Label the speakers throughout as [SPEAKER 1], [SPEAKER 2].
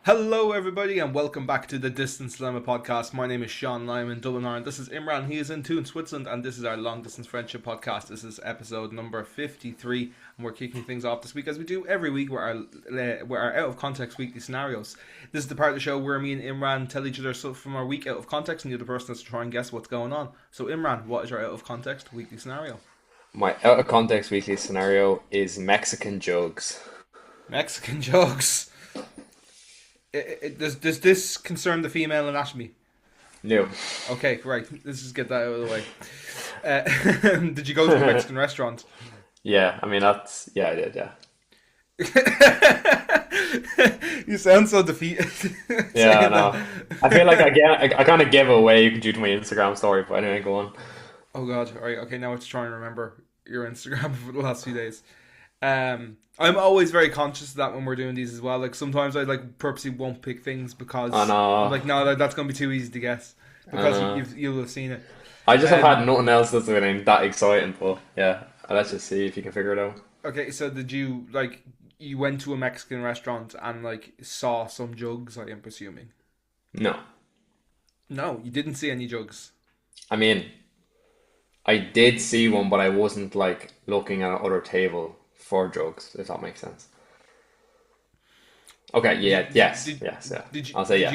[SPEAKER 1] Hello, everybody, and welcome back to the Distance Dilemma podcast. My name is Shaun. I'm in Dublin, Ireland. This is Imran. He is in Thun, Switzerland, and this is our long distance friendship podcast. This is episode number 53, and we're kicking things off this week as we do every week with our out of context weekly scenarios. This is the part of the show where me and Imran tell each other stuff from our week out of context, and the other person has to try and guess what's going on. So, Imran, what is your out of context weekly scenario?
[SPEAKER 2] My out of context weekly scenario is Mexican jugs.
[SPEAKER 1] Mexican jugs. Does this concern the female anatomy?
[SPEAKER 2] No.
[SPEAKER 1] Okay, right. Let's just get that out of the way. Did you go to a Mexican restaurant?
[SPEAKER 2] Yeah, I mean I did, yeah.
[SPEAKER 1] You sound so defeated.
[SPEAKER 2] Yeah, I
[SPEAKER 1] saying
[SPEAKER 2] know.
[SPEAKER 1] that.
[SPEAKER 2] I feel like I kind of gave it away due to my Instagram story, but anyway, go on.
[SPEAKER 1] Oh God! All right, okay. Now I have to try and remember your Instagram for the last few days. I'm always very conscious of that when we're doing these as well. Like sometimes I purposely won't pick things because
[SPEAKER 2] I know.
[SPEAKER 1] I'm like, no, that's going to be too easy to guess because you'll have seen it.
[SPEAKER 2] I just have
[SPEAKER 1] Um,
[SPEAKER 2] had nothing else that's been that exciting, but yeah, let's just see if you can figure it out.
[SPEAKER 1] Okay, so did you you went to a Mexican restaurant and saw some jugs? I am presuming.
[SPEAKER 2] No.
[SPEAKER 1] No, you didn't see any jugs.
[SPEAKER 2] I mean, I did see one, but I wasn't like looking at another table for jugs, if that makes sense. Okay, yeah, yes,
[SPEAKER 1] Did
[SPEAKER 2] yes, yeah.
[SPEAKER 1] did you
[SPEAKER 2] I'll say
[SPEAKER 1] did
[SPEAKER 2] yes.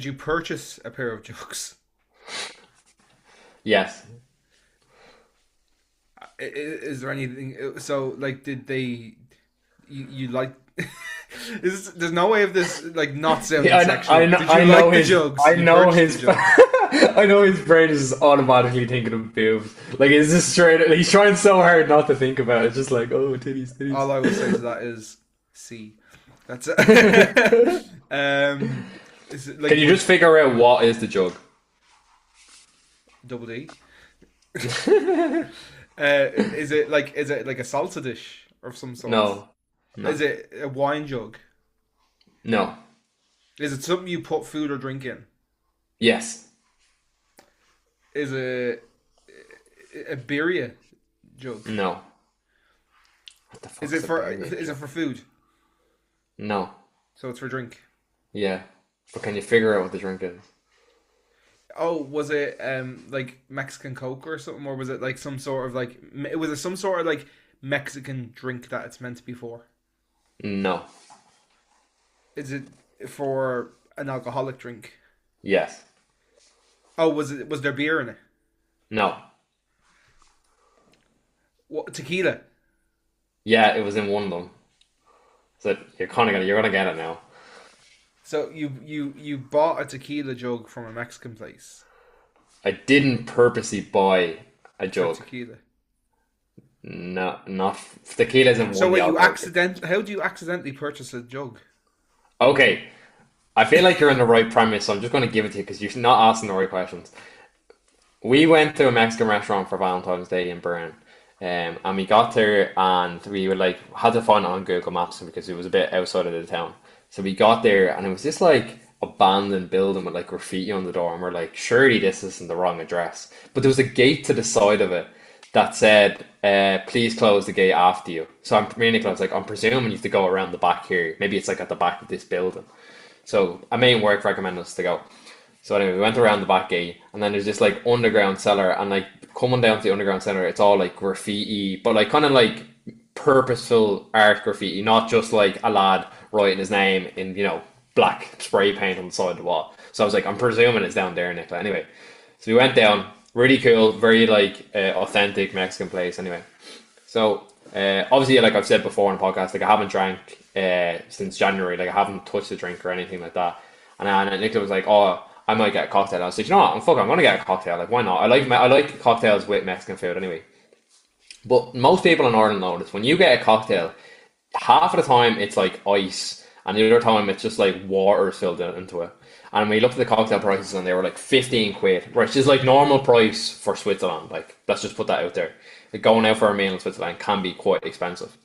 [SPEAKER 1] you purchase a pair of jugs?
[SPEAKER 2] Yes.
[SPEAKER 1] Is there anything? So did they? You like? There's no way of this not sounding
[SPEAKER 2] Yeah,
[SPEAKER 1] sexual.
[SPEAKER 2] I know,
[SPEAKER 1] Did you
[SPEAKER 2] I know
[SPEAKER 1] like the
[SPEAKER 2] his,
[SPEAKER 1] jugs?
[SPEAKER 2] I
[SPEAKER 1] You
[SPEAKER 2] know
[SPEAKER 1] purchased
[SPEAKER 2] his,
[SPEAKER 1] the jugs.
[SPEAKER 2] I know his brain is just automatically thinking of boobs. Like, it's just straight, he's trying so hard not to think about it. It's just like, oh, titties, titties.
[SPEAKER 1] All I will say to that is C. That's it. Is it
[SPEAKER 2] Can you just figure out what is the jug?
[SPEAKER 1] double D? Is it like a salsa dish of some sort?
[SPEAKER 2] No, no,
[SPEAKER 1] Is it a wine jug?
[SPEAKER 2] no.
[SPEAKER 1] Is it something you put food or drink in?
[SPEAKER 2] Yes,
[SPEAKER 1] Is it a birria jug?
[SPEAKER 2] no. What the
[SPEAKER 1] Is
[SPEAKER 2] fuck's
[SPEAKER 1] it
[SPEAKER 2] a
[SPEAKER 1] for
[SPEAKER 2] berry
[SPEAKER 1] is it
[SPEAKER 2] jug?
[SPEAKER 1] for food?
[SPEAKER 2] No.
[SPEAKER 1] So it's for drink.
[SPEAKER 2] Yeah, but can you figure out what the drink is?
[SPEAKER 1] Oh, was it like Mexican Coke or something, or was it like some sort of was it some sort of Mexican drink that it's meant to be for?
[SPEAKER 2] No.
[SPEAKER 1] Is it for an alcoholic drink?
[SPEAKER 2] Yes.
[SPEAKER 1] Oh, was there beer in it?
[SPEAKER 2] No.
[SPEAKER 1] What, tequila?
[SPEAKER 2] Yeah, it was in one of them. So you're gonna get it now.
[SPEAKER 1] So you bought a tequila jug from a Mexican place
[SPEAKER 2] I didn't purposely buy a
[SPEAKER 1] for
[SPEAKER 2] jug.
[SPEAKER 1] tequila.
[SPEAKER 2] No, not tequila's in one
[SPEAKER 1] So
[SPEAKER 2] of the
[SPEAKER 1] wait,
[SPEAKER 2] alcohol.
[SPEAKER 1] how do you accidentally purchase a jug?
[SPEAKER 2] Okay, I feel like you're in the right premise, so I'm just going to give it to you because you're not asking the right questions. We went to a Mexican restaurant for Valentine's Day in Bern, and we got there and we were like had to find it on Google Maps because it was a bit outside of the town. So we got there and it was this abandoned building with graffiti on the door, and we're like, surely this isn't the wrong address. But there was a gate to the side of it that said, please close the gate after you. So I'm really close, like I'm presuming you have to go around the back here. Maybe it's at the back of this building. So a main work recommended us to go. So anyway, we went around the back gate, and then there's this underground cellar, and coming down to the underground cellar, it's all graffiti, but kind of purposeful art graffiti, not just a lad writing his name in black spray paint on the side of the wall. So I was like, I'm presuming it's down there, Nicola. Anyway, so we went down, really cool, very authentic Mexican place. Anyway, so obviously, like I've said before on the podcast, I haven't drank since January. I haven't touched a drink or anything like that. And Nicola was like, "Oh, I might get a cocktail." I was like, "You know what? I'm gonna get a cocktail. Why not? I like cocktails with Mexican food anyway." But most people in Ireland notice when you get a cocktail, half of the time it's ice, and the other time it's just water filled into it. And we looked at the cocktail prices, and they were 15 quid, which is normal price for Switzerland. Let's just put that out there. Going out for a meal in Switzerland can be quite expensive.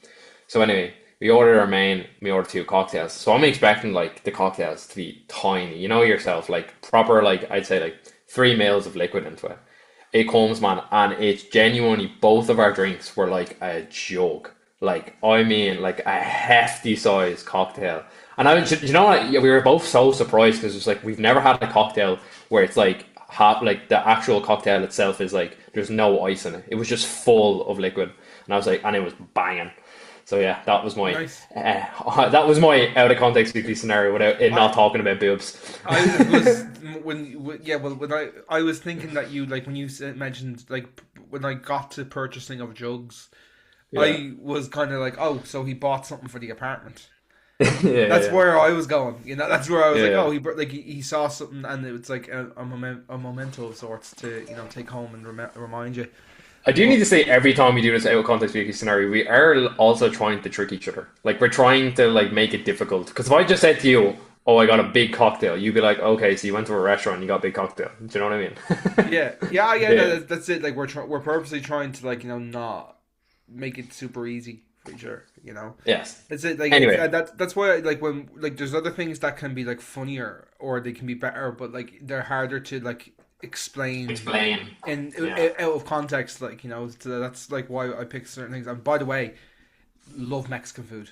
[SPEAKER 2] So anyway, we ordered our main, we ordered two cocktails. So I'm expecting the cocktails to be tiny, you know yourself, proper, I'd say 3 mils of liquid into it. It comes, man, and it's genuinely, both of our drinks were a jug. Like, I mean, like a hefty size cocktail. And you know what? Yeah, we were both so surprised because it's like we've never had a cocktail where it's like half, like the actual cocktail itself is like there's no ice in it. It was just full of liquid, and I was like, and it was banging. So yeah,
[SPEAKER 1] Nice.
[SPEAKER 2] that was my out of context weekly scenario without it not talking about boobs.
[SPEAKER 1] I was yeah, well, when I was thinking that you like when you mentioned like when I got to purchasing of jugs,
[SPEAKER 2] Yeah,
[SPEAKER 1] I was kind of like, oh, so he bought something for the apartment.
[SPEAKER 2] yeah,
[SPEAKER 1] That's
[SPEAKER 2] yeah,
[SPEAKER 1] where I was going. That's where I was like,
[SPEAKER 2] yeah.
[SPEAKER 1] oh, he saw something, and it was like a memento of sorts to take home and remind you.
[SPEAKER 2] I do need
[SPEAKER 1] But
[SPEAKER 2] to say every time we do this out of context weekly scenario, we are also trying to trick each other. Like we're trying to like make it difficult. Because if I just said to you, "Oh, I got a big cocktail," you'd be like, "Okay, so you went to a restaurant and you got a big cocktail." Do you know what I mean?
[SPEAKER 1] yeah, no,
[SPEAKER 2] Yeah.
[SPEAKER 1] that's it. Like we're purposely trying to like not make it super easy for each other.
[SPEAKER 2] Yes.
[SPEAKER 1] It's it like
[SPEAKER 2] Anyway,
[SPEAKER 1] that's why like when like there's other things that can be like funnier or they can be better, but like they're harder to like explain
[SPEAKER 2] explain.
[SPEAKER 1] in
[SPEAKER 2] Yeah.
[SPEAKER 1] out of context. So that's like why I pick certain things. And by the way, love Mexican food.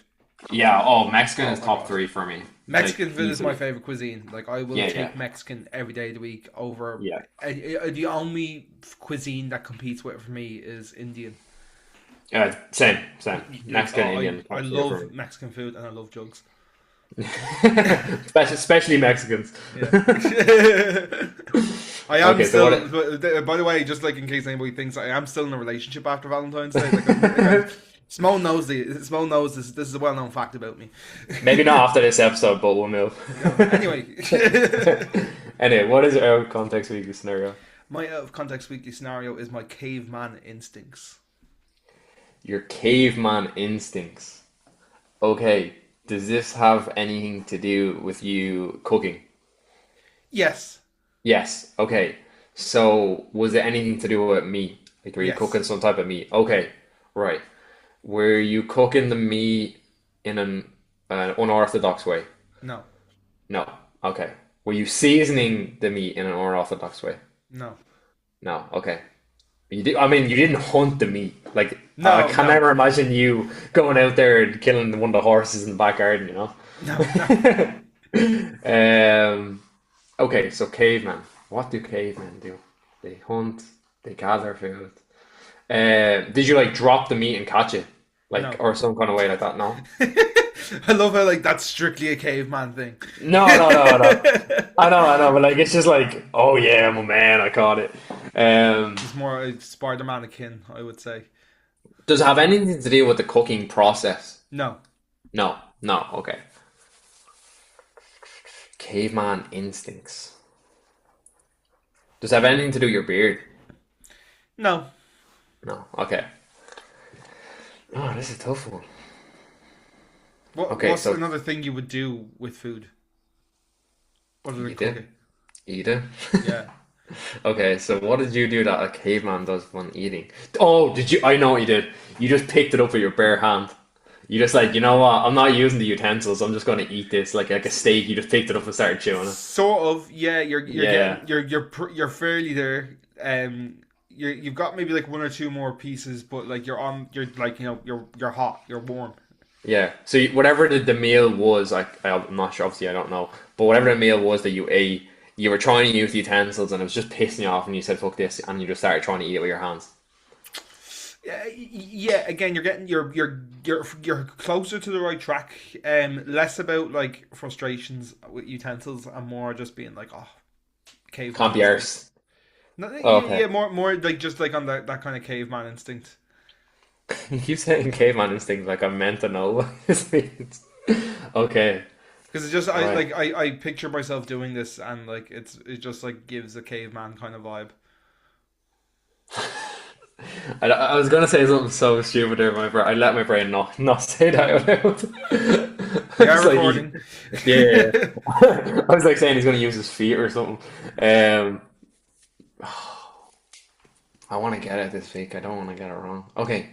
[SPEAKER 2] Yeah. Oh, Mexican
[SPEAKER 1] Oh
[SPEAKER 2] is
[SPEAKER 1] my
[SPEAKER 2] top
[SPEAKER 1] god.
[SPEAKER 2] three for me. Like
[SPEAKER 1] Mexican food is my
[SPEAKER 2] easily.
[SPEAKER 1] favorite cuisine. Like I will
[SPEAKER 2] Yeah. Yeah.
[SPEAKER 1] take Mexican every day of the week over.
[SPEAKER 2] Yeah.
[SPEAKER 1] The only cuisine that competes with it for me is Indian.
[SPEAKER 2] Same. Same.
[SPEAKER 1] Like
[SPEAKER 2] Mexican, Indian,
[SPEAKER 1] I
[SPEAKER 2] top three for
[SPEAKER 1] love
[SPEAKER 2] me.
[SPEAKER 1] Mexican food and I love jugs.
[SPEAKER 2] Especially Mexicans.
[SPEAKER 1] Yeah. I am
[SPEAKER 2] Okay. So
[SPEAKER 1] still.
[SPEAKER 2] what?
[SPEAKER 1] By the way, just like in case anybody thinks I am still in a relationship after Valentine's Day, Simone knows Simone knows this. This is a well-known fact about me.
[SPEAKER 2] Maybe not after this episode, but we'll move.
[SPEAKER 1] Anyway,
[SPEAKER 2] Anyway, what is our context weekly scenario?
[SPEAKER 1] my out of context weekly scenario is my caveman instincts.
[SPEAKER 2] Your caveman instincts. Okay, does this have anything to do with you cooking?
[SPEAKER 1] Yes,
[SPEAKER 2] Yes. Okay. So, was it anything to do with meat? Like, were you
[SPEAKER 1] yes,
[SPEAKER 2] cooking some type of meat? Okay, right. Were you cooking the meat in an unorthodox way?
[SPEAKER 1] no,
[SPEAKER 2] No. Okay. Were you seasoning the meat in an unorthodox way?
[SPEAKER 1] no,
[SPEAKER 2] No. Okay. You did. I mean, you didn't hunt the meat. Like, I
[SPEAKER 1] no,
[SPEAKER 2] can
[SPEAKER 1] no,
[SPEAKER 2] never imagine you going out there and killing one of the horses in the back garden.
[SPEAKER 1] no, no.
[SPEAKER 2] Okay, so cavemen. What do cavemen do? They hunt. They gather food. Did you like drop the meat and catch it, like,
[SPEAKER 1] No.
[SPEAKER 2] or some kind of way like that? No.
[SPEAKER 1] I love how like that's strictly a caveman thing.
[SPEAKER 2] No, no, no, no. I know, but like it's just like, oh yeah, I'm a man. I caught it.
[SPEAKER 1] It's more a Spider-Man akin, I would say.
[SPEAKER 2] Does it have anything to do with the cooking process?
[SPEAKER 1] No,
[SPEAKER 2] No, no. Okay. Caveman instincts. Does it have anything to do with your beard?
[SPEAKER 1] no.
[SPEAKER 2] No. Okay. Oh, this is a tough one. Okay,
[SPEAKER 1] What's
[SPEAKER 2] so
[SPEAKER 1] another thing you would do with food other than
[SPEAKER 2] eat it.
[SPEAKER 1] cooking?
[SPEAKER 2] Eat it.
[SPEAKER 1] Yeah.
[SPEAKER 2] Okay, so what did you do that a caveman does when eating? Oh, did you? I know what you did. You just picked it up with your bare hand. You just like, you know what? I'm not using the utensils. I'm just going to eat this like a steak. You just picked it up and started chewing it.
[SPEAKER 1] Sort of. Yeah. You're
[SPEAKER 2] Yeah,
[SPEAKER 1] getting you're fairly there. You've got maybe like one or two more pieces, but like you're like you're hot. You're warm.
[SPEAKER 2] yeah. So whatever the meal was, I'm not sure. Obviously, I don't know. But whatever the meal was that you ate, you were trying to use the utensils, and it was just pissing you off, and you said, "Fuck this," and you just started trying to eat it with your hands.
[SPEAKER 1] Yeah, yeah. Again, you're getting you're closer to the right track. Less about like frustrations with utensils and more just being like, oh,
[SPEAKER 2] Can't
[SPEAKER 1] caveman
[SPEAKER 2] be
[SPEAKER 1] instinct.
[SPEAKER 2] arsed.
[SPEAKER 1] No,
[SPEAKER 2] Oh,
[SPEAKER 1] yeah,
[SPEAKER 2] okay.
[SPEAKER 1] more like just like on that kind of caveman instinct.
[SPEAKER 2] You keep saying caveman instinct like I'm meant to know what this means. Okay,
[SPEAKER 1] Because it's just I
[SPEAKER 2] right.
[SPEAKER 1] like I picture myself doing this and like it just like gives a caveman kind of vibe.
[SPEAKER 2] I was gonna say something so stupid there, I let my brain not say that out loud.
[SPEAKER 1] We
[SPEAKER 2] It's
[SPEAKER 1] are
[SPEAKER 2] like,
[SPEAKER 1] recording.
[SPEAKER 2] yeah, yeah, yeah. I was like saying he's gonna use his feet or something. Um, I want to get it this week. I don't want to get it wrong. Okay,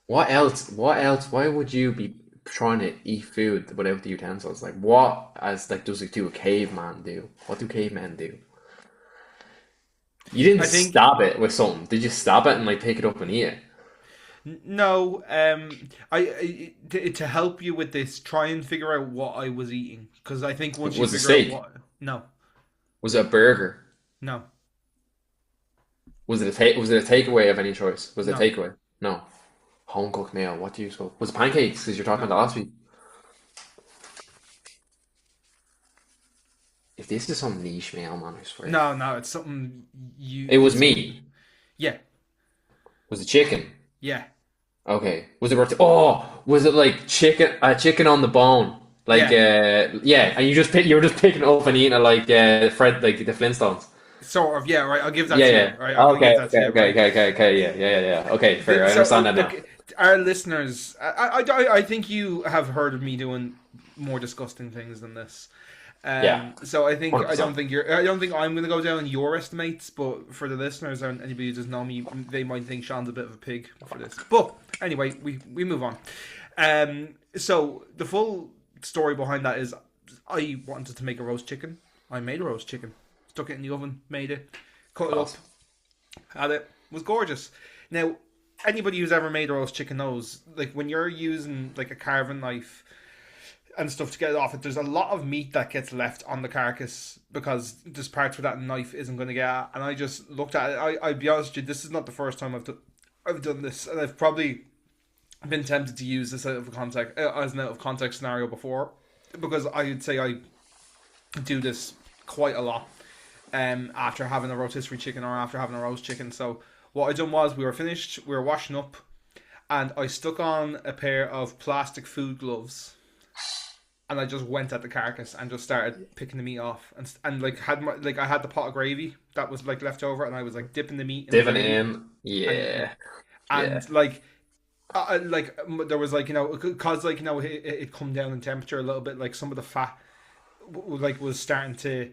[SPEAKER 2] what else? What else? Why would you be trying to eat food without the utensils? Like, what as like does it do a caveman do? What do cavemen do? You didn't
[SPEAKER 1] I think
[SPEAKER 2] stab it with something. Did you stab it and like pick it up and eat it?
[SPEAKER 1] No, to help you with this, try and figure out what I was eating because I think once you
[SPEAKER 2] Was it
[SPEAKER 1] figure out
[SPEAKER 2] steak?
[SPEAKER 1] what, no,
[SPEAKER 2] Was it a burger?
[SPEAKER 1] no,
[SPEAKER 2] Was it a takeaway of any choice? Was it a
[SPEAKER 1] no,
[SPEAKER 2] takeaway? No. Home cooked meal. What do you scope? Was it pancakes? Because you're talking
[SPEAKER 1] no,
[SPEAKER 2] about last week. If this is some niche meal, man, I swear.
[SPEAKER 1] no, no. It's something you.
[SPEAKER 2] It was
[SPEAKER 1] It's
[SPEAKER 2] meat.
[SPEAKER 1] yeah,
[SPEAKER 2] Was it chicken?
[SPEAKER 1] yeah,
[SPEAKER 2] Okay. Was it oh, was it like chicken on the bone? Like
[SPEAKER 1] yeah.
[SPEAKER 2] yeah, and you were just picking it up and eating it like Fred like the Flintstones.
[SPEAKER 1] Sort of, yeah, right. I'll give that
[SPEAKER 2] Yeah,
[SPEAKER 1] to you,
[SPEAKER 2] yeah.
[SPEAKER 1] right. I'm gonna give
[SPEAKER 2] Okay,
[SPEAKER 1] that to
[SPEAKER 2] okay,
[SPEAKER 1] you,
[SPEAKER 2] okay,
[SPEAKER 1] right.
[SPEAKER 2] okay, okay, okay, yeah, yeah, yeah, yeah. Okay, fair. I
[SPEAKER 1] So
[SPEAKER 2] understand that
[SPEAKER 1] look,
[SPEAKER 2] now.
[SPEAKER 1] our listeners, I think you have heard of me doing more disgusting things than this.
[SPEAKER 2] Yeah,
[SPEAKER 1] So I
[SPEAKER 2] 100%.
[SPEAKER 1] don't think I don't think I'm gonna go down your estimates, but for the listeners and anybody who doesn't know me, they might think Sean's a bit of a pig for this. But anyway, we move on. So the full story behind that is I wanted to make a roast chicken. I made a roast chicken, stuck it in the oven, made it, cut it up,
[SPEAKER 2] Class.
[SPEAKER 1] had it. Was gorgeous. Now, anybody who's ever made a roast chicken knows, like when you're using like a carving knife and stuff to get it off it, there's a lot of meat that gets left on the carcass because there's parts where that knife isn't going to get at. And I just looked at it. I'll be honest with you, this is not the first time I've done this, and I've probably been tempted to use this out of context as an out of context scenario before because I would say I do this quite a lot after having a rotisserie chicken or after having a roast chicken. So what I done was we were finished, we were washing up, and I stuck on a pair of plastic food gloves, and I just went at the carcass and just started picking the meat off, and like I had the pot of gravy that was like left over, and I was like dipping the meat in the
[SPEAKER 2] Diving
[SPEAKER 1] gravy,
[SPEAKER 2] in.
[SPEAKER 1] and
[SPEAKER 2] Yeah, yeah.
[SPEAKER 1] and like there was like because like it come down in temperature a little bit, like some of the fat like was starting to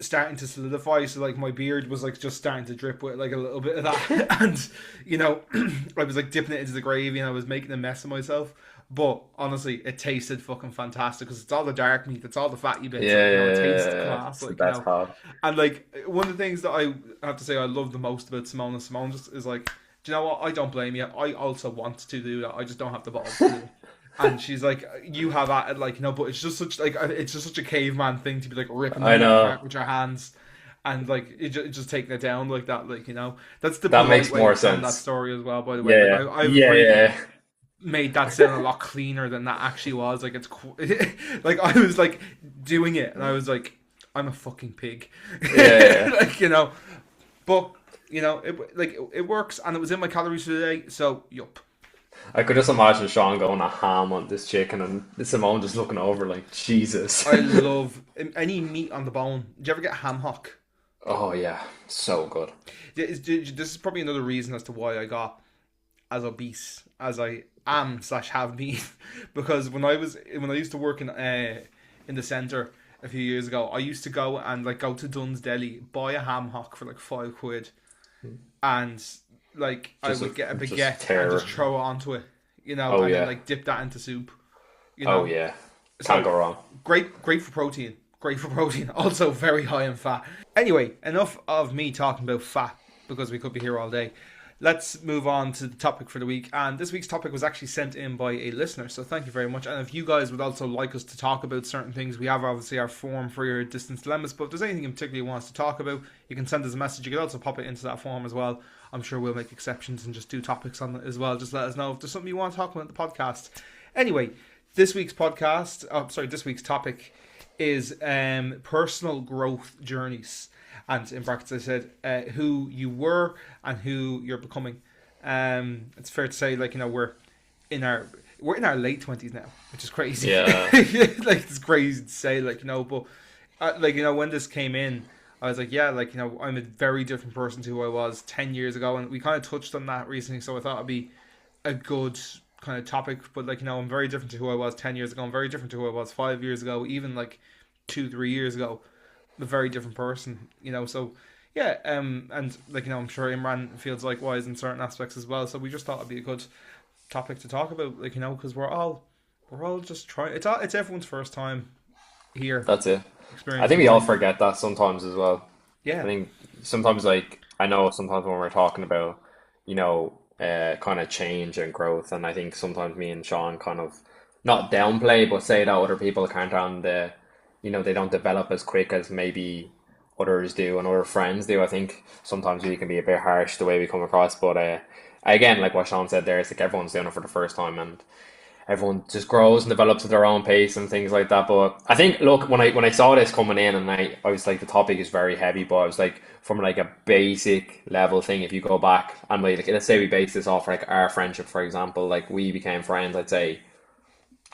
[SPEAKER 1] solidify, so like my beard was like just starting to drip with like a little bit of that and I was like dipping it into the gravy and I was making a mess of myself, but honestly it tasted fucking fantastic because it's all the dark meat, it's all the fatty
[SPEAKER 2] Yeah,
[SPEAKER 1] bits, like it
[SPEAKER 2] yeah,
[SPEAKER 1] tastes
[SPEAKER 2] yeah, yeah.
[SPEAKER 1] class,
[SPEAKER 2] It's the
[SPEAKER 1] like
[SPEAKER 2] best part.
[SPEAKER 1] and like one of the things that I have to say I love the most about Simone and Simone just is like, do you know what, I don't blame you, I also want to do that, I just don't have the balls to do it. And she's like, "You have at it, like but it's just such like it's just such a caveman thing to be like ripping the
[SPEAKER 2] I
[SPEAKER 1] meat
[SPEAKER 2] know.
[SPEAKER 1] apart with your hands, and like just taking it down like that. Like that's the
[SPEAKER 2] That
[SPEAKER 1] polite
[SPEAKER 2] makes
[SPEAKER 1] way
[SPEAKER 2] more
[SPEAKER 1] of telling that
[SPEAKER 2] sense.
[SPEAKER 1] story as well. By the way, like
[SPEAKER 2] Yeah,
[SPEAKER 1] I've
[SPEAKER 2] yeah,
[SPEAKER 1] probably
[SPEAKER 2] yeah,
[SPEAKER 1] made that sound a lot cleaner than that actually was. Like like I was like doing it, and I was like, I'm a fucking pig,
[SPEAKER 2] yeah, yeah.
[SPEAKER 1] like but it works, and it was in my calories for the day. So yup.
[SPEAKER 2] I could just imagine Sean going a ham on this chicken and Simone just looking over like, Jesus.
[SPEAKER 1] I love any meat on the bone. Did you ever get ham hock?
[SPEAKER 2] Oh yeah, so good.
[SPEAKER 1] This is probably another reason as to why I got as obese as I am slash have been, because when I used to work in the centre a few years ago, I used to go and like go to Dunn's Deli, buy a ham hock for like £5, and like I
[SPEAKER 2] Just
[SPEAKER 1] would get a
[SPEAKER 2] just
[SPEAKER 1] baguette and
[SPEAKER 2] tear.
[SPEAKER 1] just throw it onto it,
[SPEAKER 2] Oh
[SPEAKER 1] and then
[SPEAKER 2] yeah,
[SPEAKER 1] like dip that into soup, you
[SPEAKER 2] oh
[SPEAKER 1] know.
[SPEAKER 2] yeah. Can't
[SPEAKER 1] So
[SPEAKER 2] go wrong.
[SPEAKER 1] great for protein. Great for protein. Also very high in fat. Anyway, enough of me talking about fat because we could be here all day. Let's move on to the topic for the week. And this week's topic was actually sent in by a listener, so thank you very much. And if you guys would also like us to talk about certain things, we have obviously our form for your distance dilemmas. But if there's anything in particular you want us to talk about, you can send us a message. You can also pop it into that form as well. I'm sure we'll make exceptions and just do topics on it as well. Just let us know if there's something you want to talk about in the podcast. Anyway, this week's topic is personal growth journeys. And in brackets I said who you were and who you're becoming. It's fair to say, like, in our we're in our late 20s now, which is crazy.
[SPEAKER 2] Yeah.
[SPEAKER 1] Like it's crazy to say, like, but when this came in, I was like, yeah, like, I'm a very different person to who I was 10 years ago, and we kind of touched on that recently, so I thought it'd be a good kind of topic. But like, I'm very different to who I was 10 years ago. I'm very different to who I was 5 years ago, even like 2-3 years ago. I'm a very different person, so yeah, and like, I'm sure Imran feels likewise in certain aspects as well, so we just thought it'd be a good topic to talk about, like, because we're all just trying, it's everyone's first time here
[SPEAKER 2] That's it. I think
[SPEAKER 1] experiencing
[SPEAKER 2] we all
[SPEAKER 1] life.
[SPEAKER 2] forget that sometimes as well. I
[SPEAKER 1] Yeah.
[SPEAKER 2] think sometimes, like, I know sometimes when we're talking about, you know, kind of change and growth. And I think sometimes me and Shaun kind of not downplay, but say that other people can't on the, they don't develop as quick as maybe others do and other friends do. I think sometimes we can be a bit harsh the way we come across, but again, like what Shaun said there, it's like everyone's doing it for the first time, and everyone just grows and develops at their own pace and things like that. But I think, look, when I saw this coming in, and I was like, the topic is very heavy, but I was like, from like a basic level thing, if you go back and like, let's say we base this off like our friendship, for example, like we became friends, I'd say,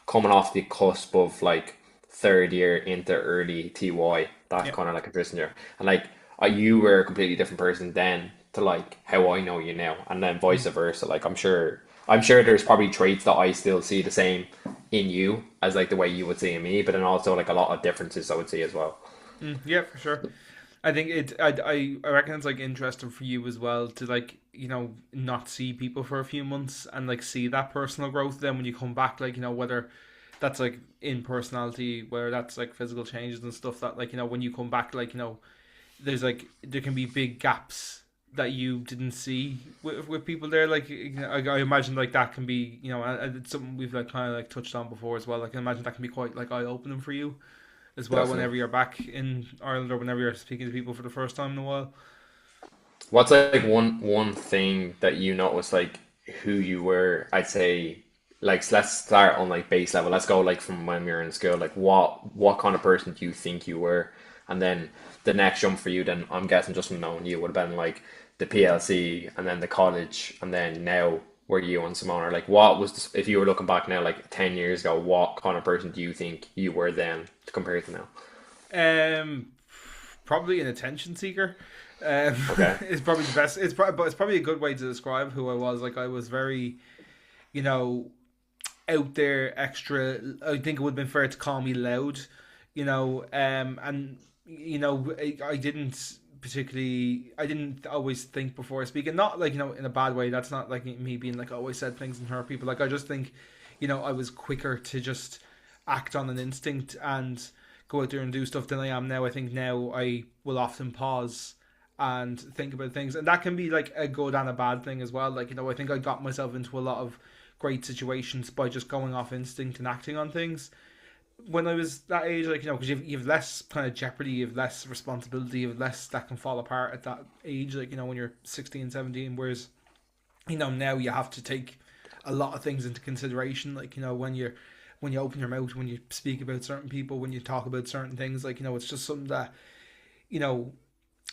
[SPEAKER 2] coming off the cusp of like third year into early TY, that's
[SPEAKER 1] Yeah.
[SPEAKER 2] kind of like a person year, and like you were a completely different person then to like how I know you now, and then vice versa. Like I'm sure there's probably traits that I still see the same in you as like the way you would see in me, but then also like a lot of differences I would see as well.
[SPEAKER 1] Yeah, for sure. I think I reckon it's like interesting for you as well to like, not see people for a few months and like see that personal growth. Then when you come back, like, whether that's like in personality, whether that's like physical changes and stuff that like, when you come back, like, there's like, there can be big gaps that you didn't see with people there. Like, I imagine like that can be, and it's something we've like kind of like touched on before as well. Like, I imagine that can be quite like eye opening for you as well
[SPEAKER 2] Definitely.
[SPEAKER 1] whenever you're back in Ireland or whenever you're speaking to people for the first time in a while.
[SPEAKER 2] What's like one thing that you noticed like who you were? I'd say like let's start on like base level. Let's go like from when we were in school. Like what kind of person do you think you were? And then the next jump for you, then I'm guessing just from knowing you would have been like the PLC and then the college and then now were you and Simone, or like what was if you were looking back now like 10 years ago, what kind of person do you think you were then compared to now?
[SPEAKER 1] Um, Probably an attention seeker. Um,
[SPEAKER 2] Okay.
[SPEAKER 1] is probably the best. But it's probably a good way to describe who I was. Like I was very, you know, out there, extra. I think it would have been fair to call me loud, and I didn't particularly. I didn't always think before I speak, and not like in a bad way. That's not like me being like I always said things and hurt people. Like I just think, I was quicker to just act on an instinct and go out there and do stuff than I am now. I think now I will often pause and think about things, and that can be like a good and a bad thing as well. Like I think I got myself into a lot of great situations by just going off instinct and acting on things when I was that age. Like because you've less kind of jeopardy, you've less responsibility, you've less that can fall apart at that age. Like when you're 16, 17, whereas now you have to take a lot of things into consideration. Like when you open your mouth, when you speak about certain people, when you talk about certain things, like it's just something that you know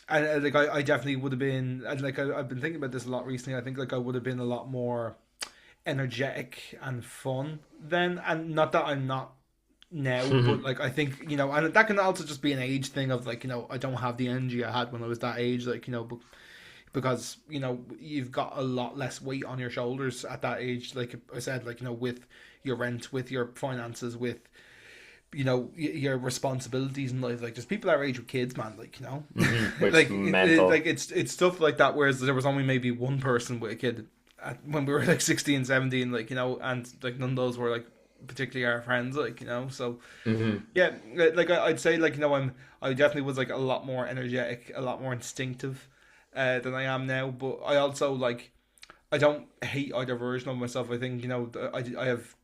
[SPEAKER 1] and like I definitely would have been, and like I've been thinking about this a lot recently. I think like I would have been a lot more energetic and fun then, and not that I'm not now, but like I think and that can also just be an age thing of like I don't have the energy I had when I was that age, like but because you've got a lot less weight on your shoulders at that age. Like I said, like with your rent, with your finances, with your responsibilities in life. Like there's people our age with kids, man. Like
[SPEAKER 2] Which
[SPEAKER 1] like
[SPEAKER 2] mental.
[SPEAKER 1] like it's stuff like that. Whereas there was only maybe one person with a kid when we were like 16, 17. Like and like none of those were like particularly our friends. Like so yeah. Like I'd say like I definitely was like a lot more energetic, a lot more instinctive than I am now. But I also like I don't hate either version of myself. I think I have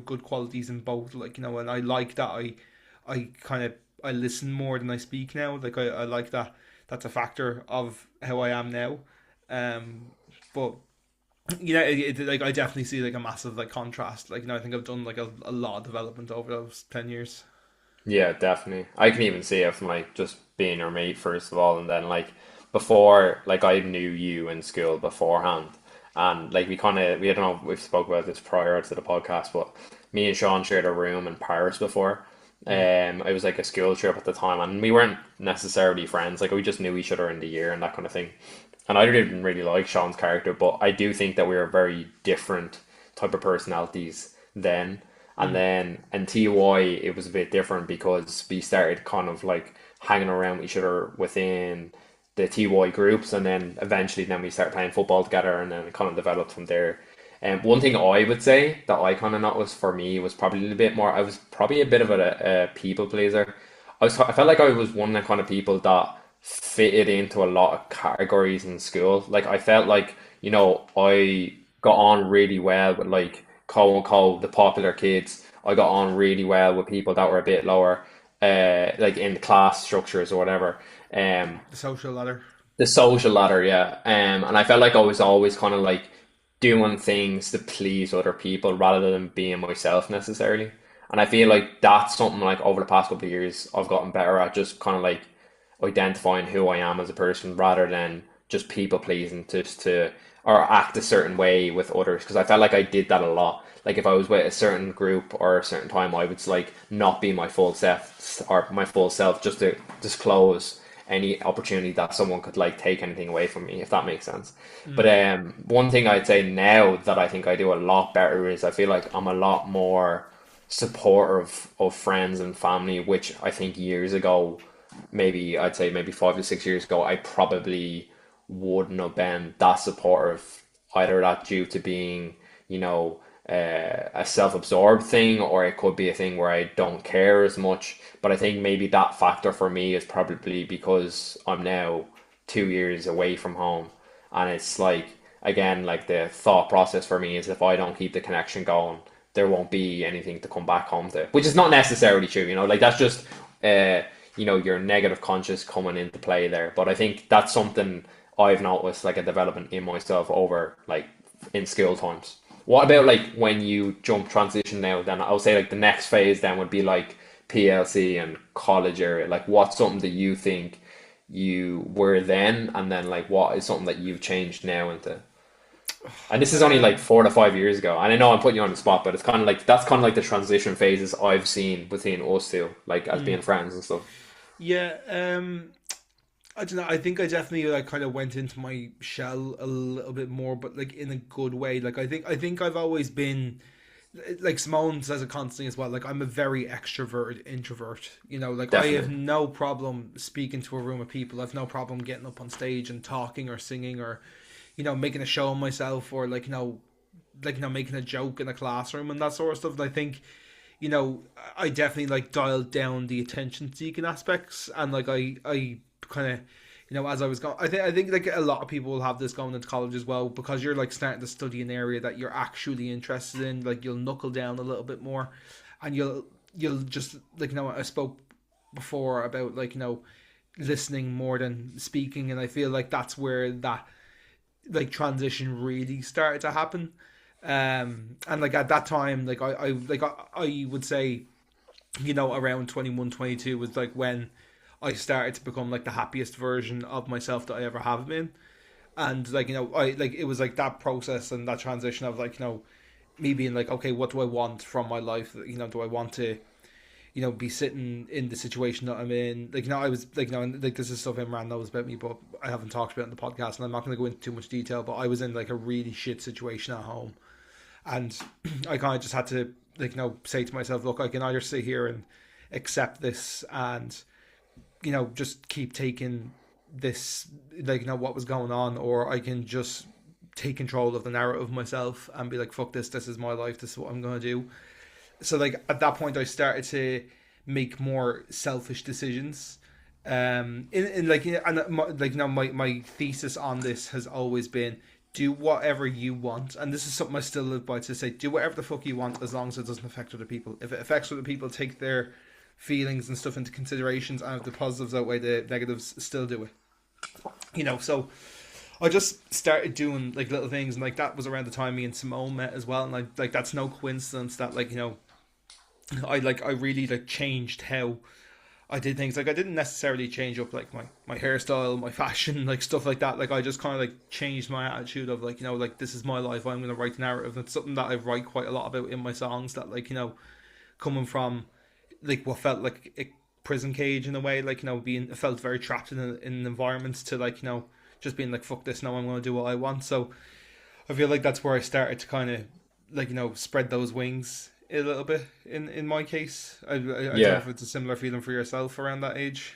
[SPEAKER 1] good qualities in both. Like and I like that I kind of I listen more than I speak now. Like I like that. That's a factor of how I am now. But like I definitely see like a massive like contrast. Like I think I've done like a lot of development over those 10 years.
[SPEAKER 2] Yeah, definitely. I can even see it from like just being your mate first of all, and then like before, like I knew you in school beforehand, and like we, I don't know if we've spoke about this prior to the podcast, but me and Shaun shared a room in Paris before.
[SPEAKER 1] Mm.
[SPEAKER 2] It was like a school trip at the time, and we weren't necessarily friends. Like we just knew each other in the year and that kind of thing. And I didn't really like Sean's character, but I do think that we were very different type of personalities then. And
[SPEAKER 1] Mm.
[SPEAKER 2] then in TY, it was a bit different because we started kind of like hanging around each other within the TY groups, and then eventually then we started playing football together, and then it kind of developed from there. And one thing I would say that I kind of noticed for me was probably a little bit more. I was probably a bit of a people pleaser. I felt like I was one of the kind of people that fitted into a lot of categories in school. Like I felt like, I got on really well with like quote unquote the popular kids. I got on really well with people that were a bit lower, like in the class structures or whatever. Um,
[SPEAKER 1] The social ladder.
[SPEAKER 2] the social ladder, yeah. And I felt like I was always kind of like doing things to please other people rather than being myself necessarily. And I feel like that's something like over the past couple of years I've gotten better at, just kind of like identifying who I am as a person rather than just people pleasing just to or act a certain way with others, because I felt like I did that a lot. Like if I was with a certain group or a certain time, I would like not be my full self or my full self just to disclose any opportunity that someone could like take anything away from me, if that makes sense. But
[SPEAKER 1] Mm.
[SPEAKER 2] one thing I'd say now that I think I do a lot better is I feel like I'm a lot more supportive of friends and family, which I think years ago, maybe I'd say maybe 5 to 6 years ago, I probably wouldn't have been that supportive. Either that due to being, you know, a self-absorbed thing, or it could be a thing where I don't care as much. But I think maybe that factor for me is probably because I'm now 2 years away from home, and it's like again, like the thought process for me is if I don't keep the connection going, there won't be anything to come back home to, which is not necessarily true, like that's just uh, your negative conscious coming into play there. But I think that's something I've noticed like a development in myself over like in school times. What about
[SPEAKER 1] Mm.
[SPEAKER 2] like when you jump transition now? Then I would say like the next phase then would be like PLC and college area. Like what's something that you think you were then, and then like what is something that you've changed now into? And this is only like
[SPEAKER 1] Um,
[SPEAKER 2] 4 to 5 years ago. And I know I'm putting you on the spot, but it's kind of like that's kind of like the transition phases I've seen between us two, like as being
[SPEAKER 1] mm.
[SPEAKER 2] friends and stuff.
[SPEAKER 1] Yeah, I don't know. I think I definitely like kind of went into my shell a little bit more, but like in a good way. Like I think I've always been like Simone says it constantly as well. Like I'm a very extroverted introvert. Like I have
[SPEAKER 2] Definitely.
[SPEAKER 1] no problem speaking to a room of people. I've no problem getting up on stage and talking or singing or making a show of myself or making a joke in a classroom and that sort of stuff. And I think I definitely like dialed down the attention seeking aspects and like I kind of as I was going, I think like a lot of people will have this going into college as well because you're like starting to study an area that you're actually interested in. Like you'll knuckle down a little bit more, and you'll just like I spoke before about like listening more than speaking, and I feel like that's where that like transition really started to happen. And like at that time, like I would say around 21, 22 was like when I started to become like the happiest version of myself that I ever have been. And like I like it was like that process and that transition of like me being like, okay, what do I want from my life? Do I want to be sitting in the situation that I'm in? Like I was like and, like this is stuff Imran knows about me, but I haven't talked about it in the podcast, and I'm not going to go into too much detail. But I was in like a really shit situation at home, and I kind of just had to like say to myself, look, I can either sit here and accept this and just keep taking this like what was going on, or I can just take control of the narrative myself and be like, fuck this is my life, this is what I'm gonna do. So like at that point I started to make more selfish decisions. In like and like my thesis on this has always been do whatever you want, and this is something I still live by, to say do whatever the fuck you want as long as it doesn't affect other people. If it affects other people, take their feelings and stuff into considerations, and if the positives outweigh the negatives, still do it. So I just started doing like little things, and like that was around the time me and Simone met as well, and like that's no coincidence that like I really like changed how I did things. Like I didn't necessarily change up like my hairstyle, my fashion, like stuff like that. Like I just kind of like changed my attitude of like like this is my life. I'm gonna write narrative. It's something that I write quite a lot about in my songs. That like coming from like what felt like a prison cage in a way. Like being felt very trapped in environments to like just being like fuck this. No, I'm gonna do what I want. So I feel like that's where I started to kind of like spread those wings a little bit in my case. I don't know
[SPEAKER 2] Yeah.
[SPEAKER 1] if it's a similar feeling for yourself around that age.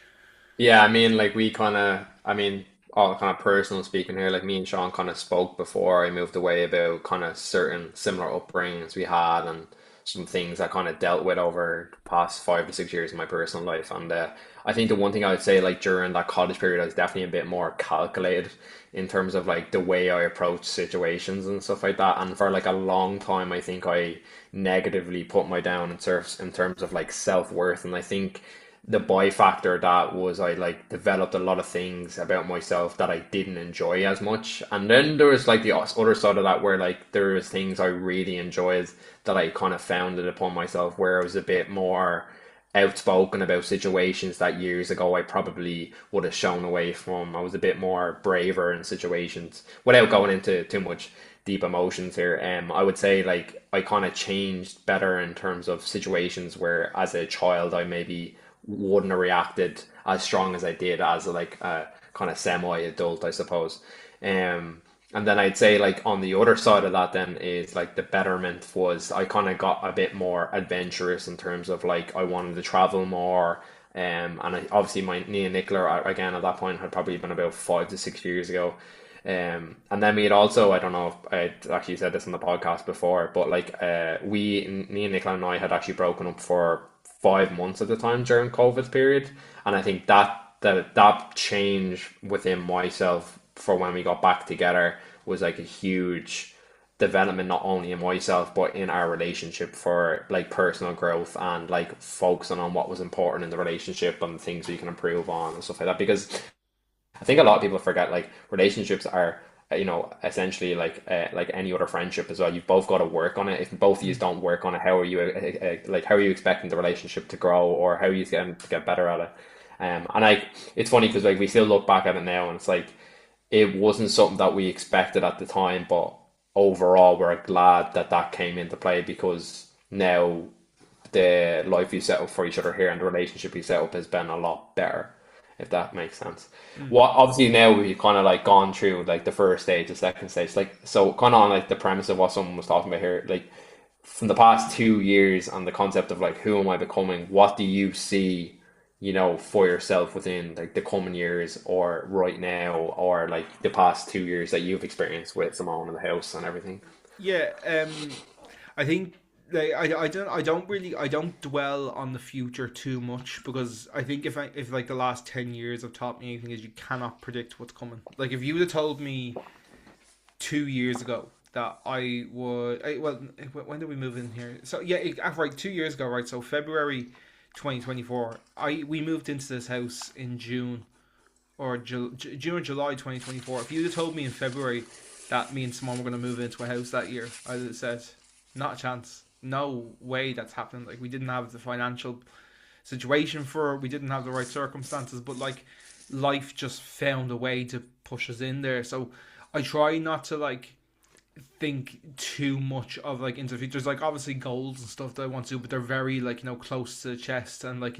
[SPEAKER 2] Yeah, I mean, like we kind of, I mean, all kind of personal speaking here, like me and Sean kind of spoke before I moved away about kind of certain similar upbringings we had and some things I kind of dealt with over the past 5 to 6 years in my personal life. And I think the one thing I would say, like during that college period, I was definitely a bit more calculated in terms of like the way I approach situations and stuff like that. And for like a long time, I think I negatively put my down in terms of like self-worth. And I think the by factor of that was I like developed a lot of things about myself that I didn't enjoy as much. And then there was like the other side of that where like there was things I really enjoyed that I kind of founded upon myself, where I was a bit more outspoken about situations that years ago I probably would have shown away from. I was a bit more braver in situations without going into too much deep emotions here. I would say like I kind of changed better in terms of situations where as a child I maybe wouldn't have reacted as strong as I did as like a kind of semi-adult, I suppose. And then I'd say like on the other side of that then is like the betterment was I kind of got a bit more adventurous in terms of like I wanted to travel more. And obviously my knee and Nicola again at that point had probably been about 5 to 6 years ago. And then we had also, I don't know if I actually said this on the podcast before, but like me and Nicola and I had actually broken up for 5 months at the time during COVID period. And I think that change within myself for when we got back together was like a huge development, not only in myself but in our relationship, for like personal growth and like focusing on what was important in the relationship and things we can improve on and stuff like that. Because I think a lot of people forget like relationships are, essentially like any other friendship as well. You've both got to work on it. If both of you don't work on it, how are you like how are you expecting the relationship to grow, or how are you going to get better at it? And like it's funny because like we still look back at it now and it's like it wasn't something that we expected at the time, but overall we're glad that that came into play, because now the life we set up for each other here and the relationship we set up has been a lot better, if that makes sense. What obviously now we've kind of like gone through like the first stage, the second stage, like so kind of on like the premise of what someone was talking about here, like from the past 2 years and the concept of like who am I becoming, what do you see, for yourself within like the coming years or right now or like the past 2 years that you've experienced with Simone in the house and everything?
[SPEAKER 1] Yeah, I think like I don't dwell on the future too much, because I think if like the last 10 years have taught me anything is you cannot predict what's coming. Like if you would have told me 2 years ago that well, when did we move in here? So yeah, right, 2 years ago, right? So February 2024. We moved into this house in June or June or July 2024. If you'd have told me in February that me and Simone were going to move into a house that year, I'd have said, not a chance. No way that's happening. Like we didn't have the financial situation for it. We didn't have the right circumstances, but like life just found a way to push us in there. So I try not to like think too much of like into the future. There's like obviously goals and stuff that I want to do, but they're very like close to the chest, and like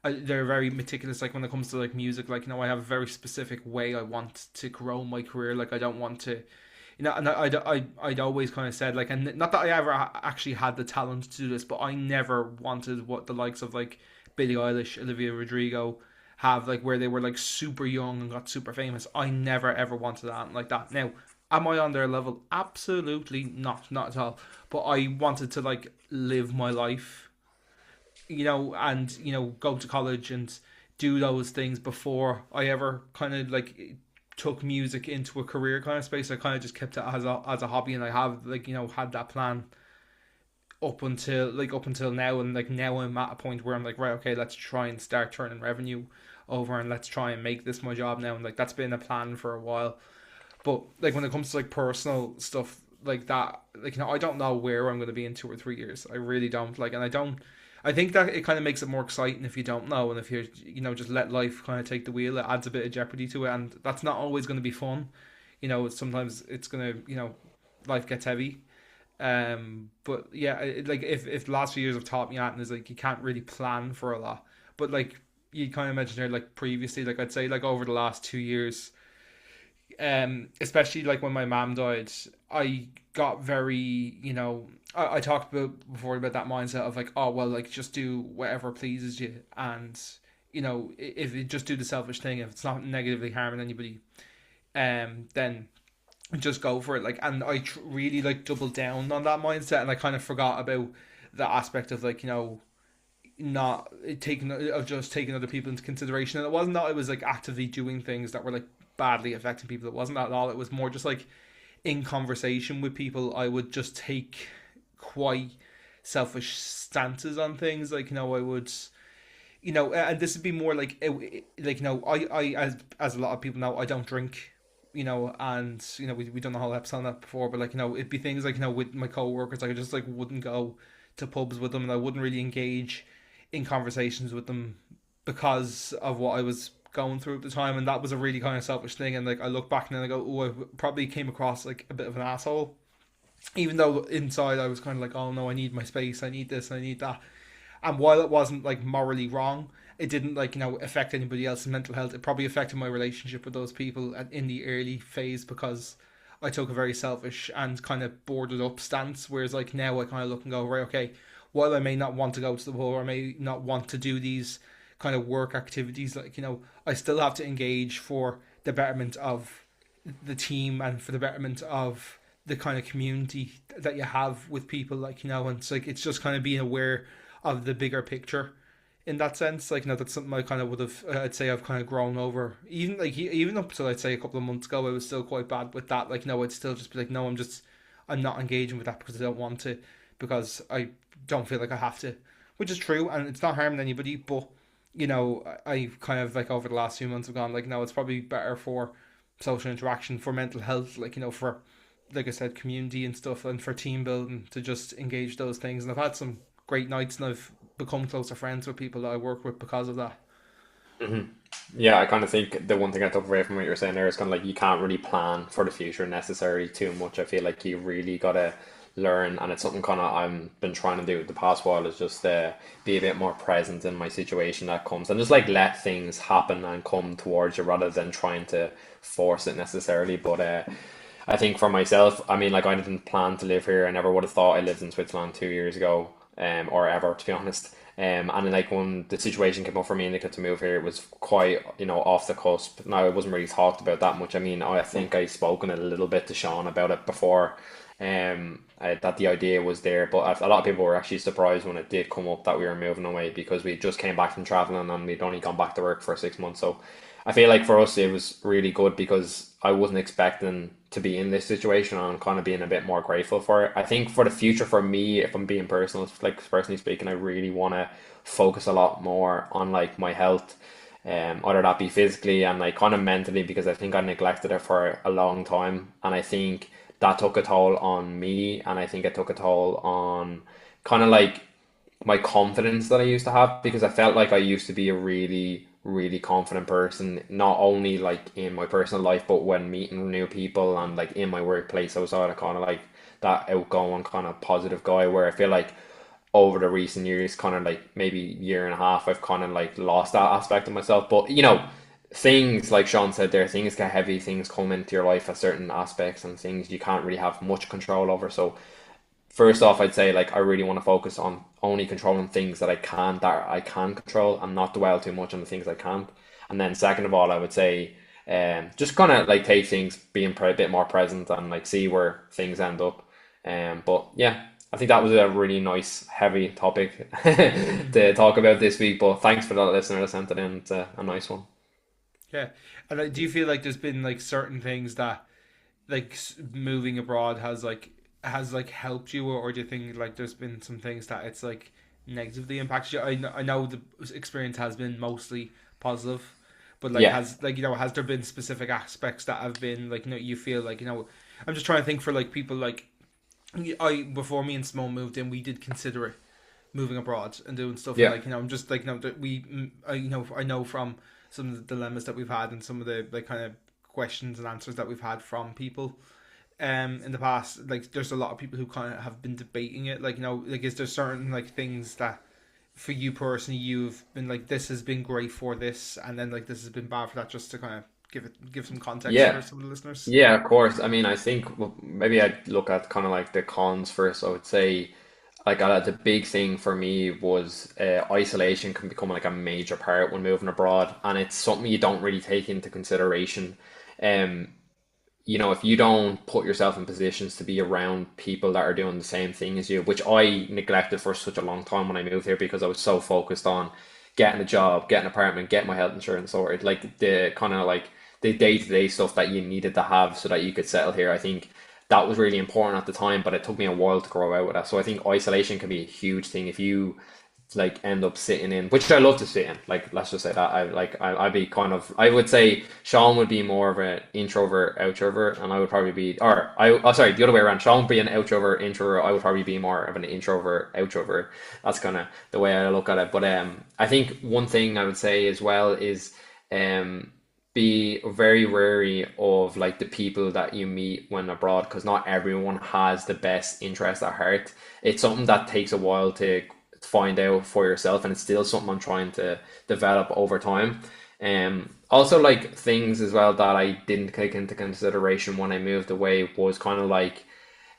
[SPEAKER 1] they're very meticulous. Like when it comes to like music, like I have a very specific way I want to grow my career. Like I don't want to, and I'd always kind of said like, and not that I ever actually had the talent to do this, but I never wanted what the likes of like Billie Eilish, Olivia Rodrigo have, like where they were like super young and got super famous. I never ever wanted that like that. Now, am I on their level? Absolutely not at all. But I wanted to like live my life, and go to college and do those things before I ever kind of like took music into a career kind of space. I kind of just kept it as a hobby, and I have like had that plan up until now, and like now I'm at a point where I'm like, right, okay, let's try and start turning revenue over, and let's try and make this my job now, and like that's been a plan for a while. But like when it comes to like personal stuff like that, like I don't know where I'm going to be in 2 or 3 years. I really don't. Like, and I don't. I think that it kind of makes it more exciting if you don't know, and if you're just let life kind of take the wheel. It adds a bit of jeopardy to it, and that's not always going to be fun. Sometimes it's gonna life gets heavy. But yeah, like if the last few years have taught me that, and is like you can't really plan for a lot. But like you kind of mentioned there, like previously, like I'd say like over the last 2 years, especially like when my mom died, I got very, I talked about before about that mindset of like, oh well, like just do whatever pleases you, and if you just do the selfish thing, if it's not negatively harming anybody, then just go for it. Like, and I really like doubled down on that mindset, and I kind of forgot about the aspect of like, not taking of just taking other people into consideration. And it wasn't that I was like actively doing things that were like badly affecting people. It wasn't that at all. It was more just like in conversation with people, I would just take quite selfish stances on things. Like, I would, and this would be more like, like, I as a lot of people know, I don't drink, and, we done the whole episode on that before, but like, it'd be things like, with my co-workers, I just like wouldn't go to pubs with them, and I wouldn't really engage in conversations with them because of what I was going through at the time, and that was a really kind of selfish thing. And like I look back and then I go, oh, I probably came across like a bit of an asshole, even though inside I was kind of like, oh no, I need my space, I need this, I need that. And while it wasn't like morally wrong, it didn't like affect anybody else's mental health. It probably affected my relationship with those people in the early phase because I took a very selfish and kind of boarded up stance. Whereas like now I kind of look and go, right, okay, while I may not want to go to the pub or I may not want to do these kind of work activities, like, I still have to engage for the betterment of the team and for the betterment of the kind of community that you have with people, like, and it's like, it's just kind of being aware of the bigger picture in that sense. Like, that's something I kind of would have, I'd say I've kind of grown over. Even like, even up to, I'd say, a couple of months ago, I was still quite bad with that. Like, I'd still just be like, no, I'm not engaging with that because I don't want to, because I don't feel like I have to, which is true, and it's not harming anybody. But I kind of like over the last few months have gone like, no, it's probably better for social interaction, for mental health, like, for, like I said, community and stuff, and for team building, to just engage those things. And I've had some great nights, and I've become closer friends with people that I work with because of that.
[SPEAKER 2] Hmm. Yeah, I kind of think the one thing I took away from what you were saying there is kind of like you can't really plan for the future necessarily too much. I feel like you really gotta learn, and it's something kind of I've been trying to do the past while is just be a bit more present in my situation that comes, and just like let things happen and come towards you rather than trying to force it necessarily. But I think for myself, I mean, like I didn't plan to live here. I never would have thought I lived in Switzerland 2 years ago, or ever, to be honest. And then, like when the situation came up for me and they got to move here, it was quite, off the cusp. Now it wasn't really talked about that much. I mean, I think I've spoken a little bit to Shaun about it before, that the idea was there, but a lot of people were actually surprised when it did come up that we were moving away because we just came back from traveling and we'd only gone back to work for 6 months. So I feel like for us it was really good because I wasn't expecting to be in this situation and I'm kind of being a bit more grateful for it. I think for the future for me, if I'm being personal, like personally speaking, I really want to focus a lot more on like my health, whether that be physically and like kind of mentally, because I think I neglected it for a long time, and I think that took a toll on me, and I think it took a toll on kind of like my confidence that I used to have, because I felt like I used to be a really, really confident person, not only like in my personal life, but when meeting new people and like in my workplace, I was sort of kind of like that outgoing kind of positive guy, where I feel like over the recent years, kind of like maybe year and a half, I've kind of like lost that aspect of myself. But things like Shaun said there, things get heavy, things come into your life at certain aspects and things you can't really have much control over. So first off, I'd say like I really want to focus on only controlling things that I can control and not dwell too much on the things I can't. And then second of all, I would say just kind of like take things being a bit more present and like see where things end up. But yeah, I think that was a really nice heavy topic to talk about this week. But thanks for that listener that sent it in. It's a nice one.
[SPEAKER 1] Yeah, and do you feel like there's been like certain things that like moving abroad has like helped you, or do you think like there's been some things that it's like negatively impacted you? I know the experience has been mostly positive, but like
[SPEAKER 2] Yeah.
[SPEAKER 1] has like has there been specific aspects that have been like you feel like I'm just trying to think for like people like I before me and Simone moved in, we did consider it moving abroad and doing stuff, and
[SPEAKER 2] Yeah.
[SPEAKER 1] like I'm just like that I know from some of the dilemmas that we've had and some of the like kind of questions and answers that we've had from people in the past, like there's a lot of people who kind of have been debating it, like like is there certain like things that for you personally you've been like this has been great for this, and then like this has been bad for that, just to kind of give some context for
[SPEAKER 2] Yeah.
[SPEAKER 1] some of the listeners.
[SPEAKER 2] Yeah, of course. I mean, I think well, maybe I'd look at kind of like the cons first. I would say like the big thing for me was isolation can become like a major part when moving abroad, and it's something you don't really take into consideration. Um, if you don't put yourself in positions to be around people that are doing the same thing as you, which I neglected for such a long time when I moved here because I was so focused on getting a job, getting an apartment, getting my health insurance sorted, like the kind of like the day-to-day stuff that you needed to have so that you could settle here. I think that was really important at the time, but it took me a while to grow out with that. So I think isolation can be a huge thing if you like end up sitting in, which I love to sit in. Like let's just say that I'd be kind of, I would say Shaun would be more of an introvert extrovert, and I would probably be, or I oh sorry, the other way around. Shaun would be an extrovert introvert. I would probably be more of an introvert extrovert. That's kind of the way I look at it. But I think one thing I would say as well is be very wary of like the people that you meet when abroad, because not everyone has the best interest at heart. It's something that takes a while to find out for yourself, and it's still something I'm trying to develop over time. Also like things as well that I didn't take into consideration when I moved away was kind of like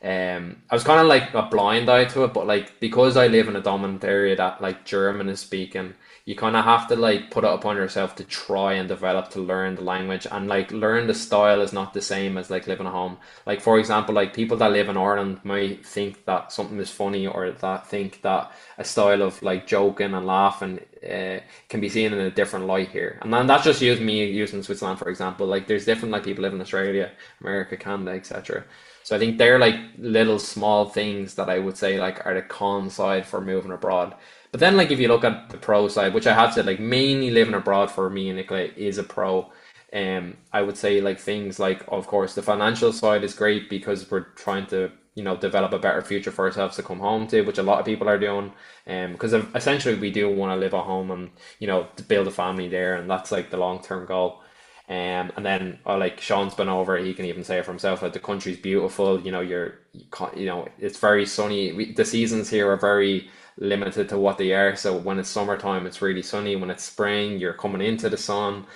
[SPEAKER 2] I was kind of like a blind eye to it, but like because I live in a dominant area that like German is speaking, you kind of have to like put it upon yourself to try and develop to learn the language, and like learn the style is not the same as like living at home. Like for example, like people that live in Ireland might think that something is funny, or that think that a style of like joking and laughing can be seen in a different light here. And then that's just me using Switzerland for example. Like there's different like people live in Australia, America, Canada, etc. So I think they're like little small things that I would say like are the con side for moving abroad. But then like if you look at the pro side, which I have said like mainly living abroad for me and Nicola is a pro. I would say like things like of course the financial side is great because we're trying to develop a better future for ourselves to come home to, which a lot of people are doing. Because essentially we do want to live at home and to build a family there, and that's like the long term goal. And then like Shaun's been over, he can even say it for himself. Like the country's beautiful. It's very sunny. The seasons here are very limited to what they are. So when it's summertime, it's really sunny. When it's spring, you're coming into the sun.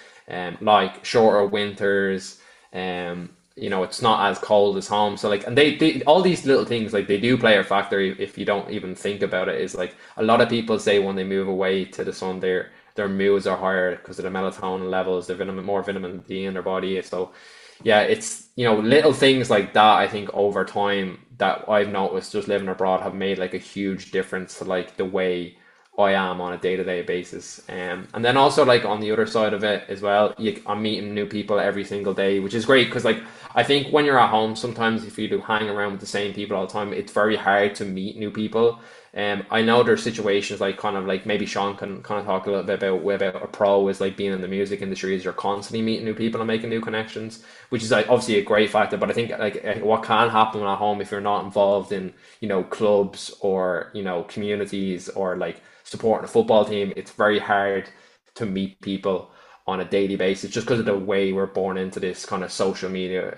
[SPEAKER 2] Like shorter winters. It's not as cold as home. So like, and they all these little things like they do play a factor if you don't even think about it. Is like a lot of people say when they move away to the sun, their moods are higher because of the melatonin levels, the more vitamin D in their body. So yeah, it's little things like that. I think over time that I've noticed just living abroad have made like a huge difference to like the way I am on a day-to-day basis. And then also like on the other side of it as well, I'm meeting new people every single day, which is great because like I think when you're at home, sometimes if you do hang around with the same people all the time, it's very hard to meet new people. I know there's situations like kind of like maybe Shaun can kind of talk a little bit about a pro is like being in the music industry is you're constantly meeting new people and making new connections, which is like obviously a great factor. But I think like what can happen at home if you're not involved in clubs or communities or like supporting a football team, it's very hard to meet people on a daily basis just because of the way we're born into this kind of social media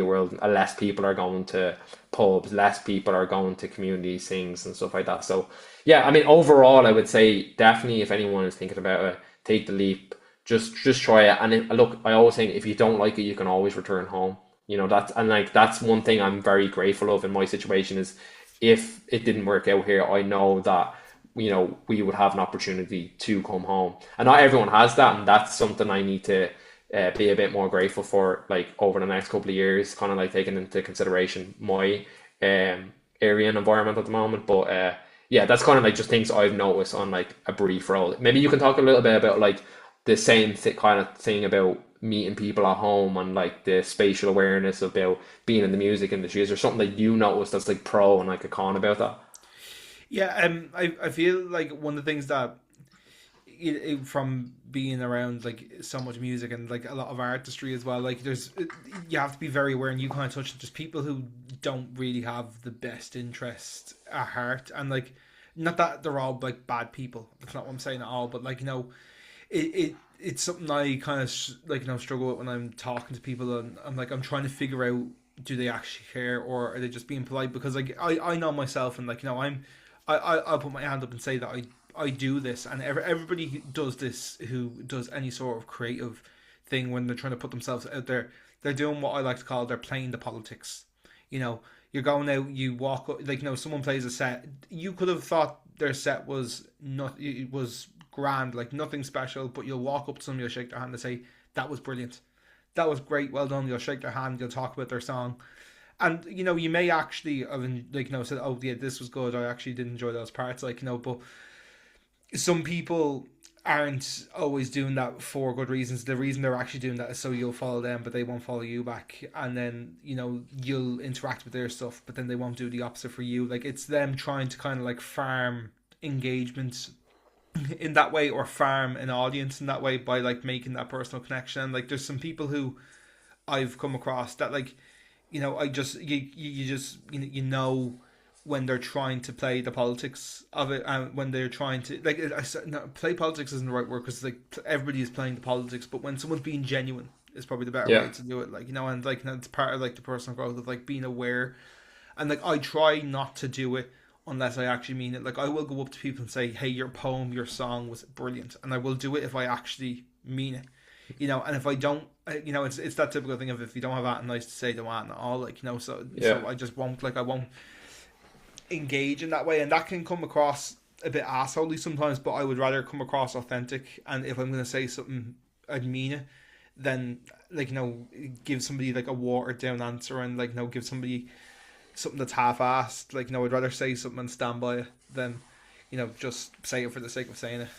[SPEAKER 2] world. Less people are going to pubs, less people are going to community things and stuff like that. So yeah, I mean overall I would say definitely if anyone is thinking about it, take the leap, just try it. And look, I always think if you don't like it you can always return home. That's one thing I'm very grateful of in my situation is if it didn't work out here, I know that we would have an opportunity to come home. And not everyone has that, and that's something I need to be a bit more grateful for, like over the next couple of years, kind of like taking into consideration my area and environment at the moment. But yeah, that's kind of like just things I've noticed on like a brief roll. Maybe you can talk a little bit about like the same kind of thing about meeting people at home and like the spatial awareness about being in the music industry. Is there something that you notice that's like pro and like a con about that?
[SPEAKER 1] Yeah, I feel like one of the things that from being around like so much music and like a lot of artistry as well, like you have to be very aware, and you kind of touched it, just people who don't really have the best interest at heart, and like not that they're all like bad people, that's not what I'm saying at all, but like it's something I kind of like struggle with when I'm talking to people, and I'm trying to figure out, do they actually care or are they just being polite? Because like I know myself, and like I'll put my hand up and say that I do this, and everybody who does this, who does any sort of creative thing when they're trying to put themselves out there, they're doing what I like to call, they're playing the politics. You're going out, you walk up, like someone plays a set, you could have thought their set was not, it was grand, like nothing special, but you'll walk up to them, you'll shake their hand and say that was brilliant. that was great, well done. You'll shake their hand, you'll talk about their song, and you may actually have said, oh yeah, this was good. I actually did enjoy those parts, but some people aren't always doing that for good reasons. The reason they're actually doing that is so you'll follow them, but they won't follow you back. And then, you'll interact with their stuff, but then they won't do the opposite for you. Like, it's them trying to kind of like farm engagement in that way, or farm an audience in that way by like making that personal connection. And like, there's some people who I've come across that like, I just, you just, when they're trying to play the politics of it, and when they're trying to like, no, play politics isn't the right word, because like everybody is playing the politics, but when someone's being genuine is probably the better way
[SPEAKER 2] Yeah.
[SPEAKER 1] to do it. Like, and like, it's part of like the personal growth of like being aware, and like I try not to do it unless I actually mean it. Like, I will go up to people and say, hey, your poem, your song was brilliant, and I will do it if I actually mean it. And if I don't, it's that typical thing of, if you don't have anything nice to say, don't want at all, like, so
[SPEAKER 2] Yeah.
[SPEAKER 1] I just won't, like, I won't engage in that way, and that can come across a bit assholey sometimes, but I would rather come across authentic, and if I'm going to say something, I'd mean it, than like, give somebody like a watered down answer, and like, give somebody something that's half-assed. Like, I'd rather say something and stand by it than just say it for the sake of saying it.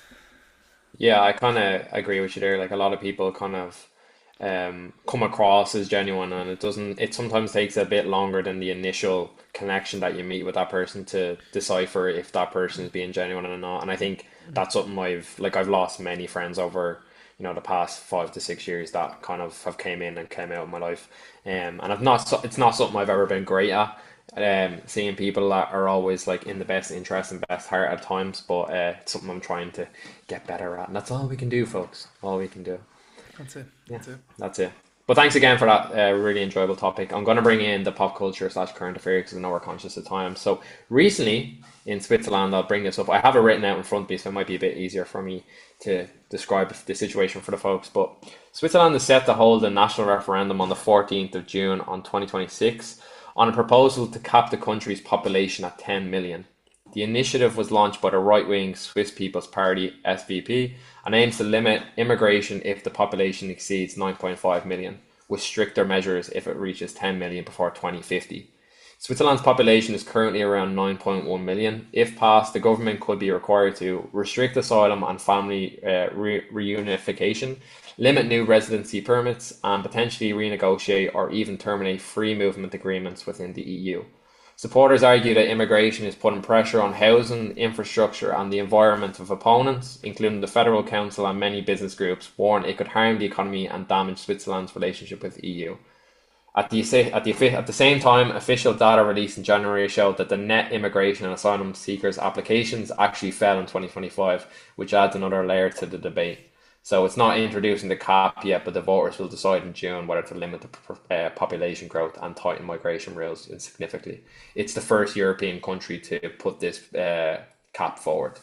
[SPEAKER 2] Yeah, I kind of agree with you there. Like a lot of people kind of come across as genuine, and it sometimes takes a bit longer than the initial connection that you meet with that person to decipher if that person is being genuine or not. And I think that's something I've lost many friends over, the past 5 to 6 years that kind of have came in and came out of my life. And it's not something I've ever been great at. Seeing people that are always like in the best interest and best heart at times, but it's something I'm trying to get better at, and that's all we can do, folks. All we can do.
[SPEAKER 1] That's it.
[SPEAKER 2] Yeah,
[SPEAKER 1] That's it.
[SPEAKER 2] that's it. But thanks again for that really enjoyable topic. I'm going to bring in the pop culture slash current affairs because I know we're conscious of time. So recently in Switzerland, I'll bring this up. I have it written out in front of me, so it might be a bit easier for me to describe the situation for the folks. But Switzerland is set to hold a national referendum on the 14th of June on 2026 on a proposal to cap the country's population at 10 million. The initiative was launched by the right-wing Swiss People's Party (SVP) and aims to limit immigration if the population exceeds 9.5 million, with stricter measures if it reaches 10 million before 2050. Switzerland's population is currently around 9.1 million. If passed, the government could be required to restrict asylum and family reunification, limit new residency permits, and potentially renegotiate or even terminate free movement agreements within the EU. Supporters argue that immigration is putting pressure on housing, infrastructure, and the environment of opponents, including the Federal Council and many business groups, warn it could harm the economy and damage Switzerland's relationship with the EU. At the same time, official data released in January showed that the net immigration and asylum seekers applications actually fell in 2025, which adds another layer to the debate. So it's not introducing the cap yet, but the voters will decide in June whether to limit the population growth and tighten migration rules significantly. It's the first European country to put this cap forward.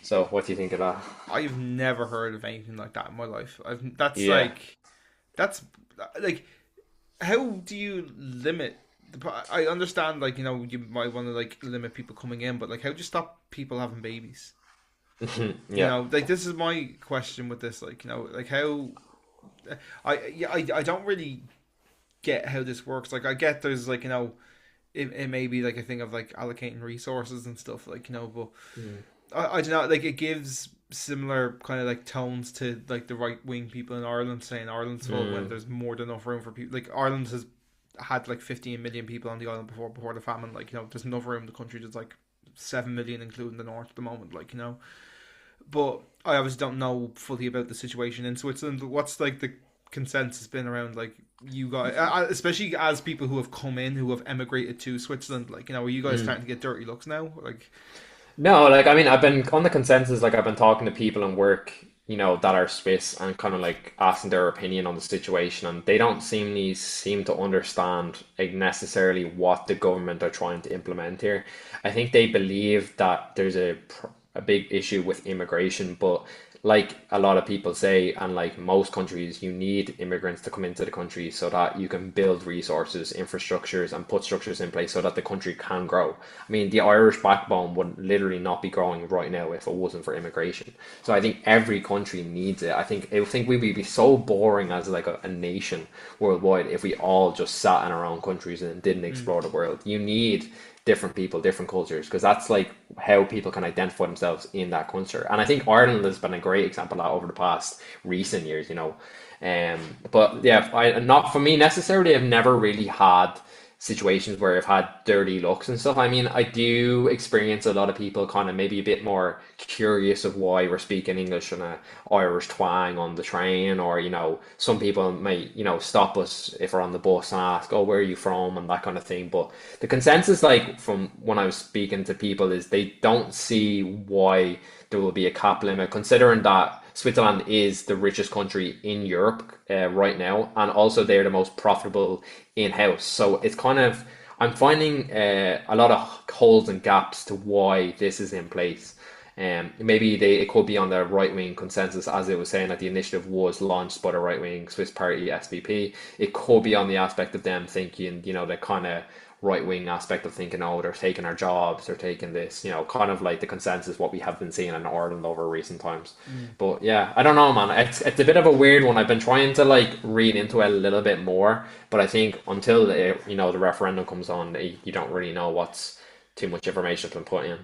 [SPEAKER 2] So what do you think of that?
[SPEAKER 1] I've never heard of anything like that in my life. That's
[SPEAKER 2] Yeah.
[SPEAKER 1] like, that's like, how do you limit I understand, like, you might want to like limit people coming in, but like, how do you stop people having babies?
[SPEAKER 2] Yeah.
[SPEAKER 1] Like, this is my question with this, like, like, how I don't really get how this works. Like, I get there's like, it may be like a thing of like allocating resources and stuff, like, but
[SPEAKER 2] Mm.
[SPEAKER 1] I don't know, like, it gives similar kind of like tones to like the right wing people in Ireland saying Ireland's full when
[SPEAKER 2] Mm.
[SPEAKER 1] there's more than enough room for people. Like, Ireland has had like 15 million people on the island before the famine. Like, there's enough room in the country. There's like 7 million, including the north at the moment. Like, but I obviously don't know fully about the situation in Switzerland. What's like the consensus been around, like, you guys, especially as people who have come in, who have emigrated to Switzerland? Like, are you guys
[SPEAKER 2] Mm.
[SPEAKER 1] starting to get dirty looks now? Like,
[SPEAKER 2] No, like I mean, I've been on the consensus. Like I've been talking to people in work, that are Swiss, and kind of like asking their opinion on the situation, and they don't seem to understand necessarily what the government are trying to implement here. I think they believe that there's a big issue with immigration, but like a lot of people say, and like most countries, you need immigrants to come into the country so that you can build resources, infrastructures, and put structures in place so that the country can grow. I mean, the Irish backbone would literally not be growing right now if it wasn't for immigration. So I think every country needs it. I think we would be so boring as like a nation worldwide if we all just sat in our own countries and didn't
[SPEAKER 1] Mm.
[SPEAKER 2] explore the world. You need different people, different cultures, because that's like how people can identify themselves in that culture. And I think Ireland has been a great example of that over the past recent years, you know. But yeah, I not for me necessarily. I've never really had situations where I've had dirty looks and stuff. I mean, I do experience a lot of people kind of maybe a bit more curious of why we're speaking English and a Irish twang on the train, or some people may stop us if we're on the bus and ask, "Oh, where are you from?" and that kind of thing. But the consensus, like from when I was speaking to people, is they don't see why there will be a cap limit, considering that Switzerland is the richest country in Europe right now, and also they're the most profitable in-house. So it's kind of, I'm finding a lot of holes and gaps to why this is in place. Maybe it could be on the right wing consensus, as it was saying that the initiative was launched by the right wing Swiss party SVP. It could be on the aspect of them thinking, the kind of right wing aspect of thinking, oh, they're taking our jobs, they're taking this, kind of like the consensus what we have been seeing in Ireland over recent times.
[SPEAKER 1] Mm.
[SPEAKER 2] But yeah, I don't know, man. It's a bit of a weird one. I've been trying to like read into it a little bit more, but I think until the referendum comes on, you don't really know what's too much information to put in.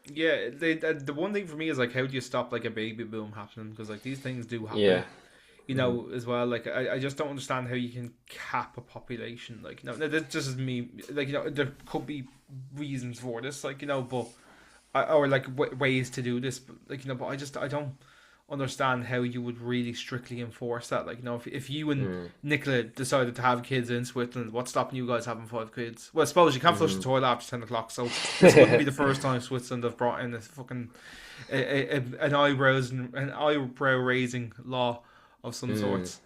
[SPEAKER 1] Yeah, the one thing for me is like, how do you stop like a baby boom happening? Because like these things do happen,
[SPEAKER 2] Yeah. Mm,
[SPEAKER 1] as well. Like I just don't understand how you can cap a population. Like, that just is me. Like, there could be reasons for this. Like, but or like ways to do this. But, like, but I don't understand how you would really strictly enforce that. Like, if you and
[SPEAKER 2] mm,
[SPEAKER 1] Nicola decided to have kids in Switzerland, what's stopping you guys having 5 kids? Well, I suppose you can't flush the
[SPEAKER 2] mm.
[SPEAKER 1] toilet after 10 o'clock, so this wouldn't be the first time Switzerland have brought in this fucking an eyebrow raising law of some
[SPEAKER 2] Mm.
[SPEAKER 1] sorts.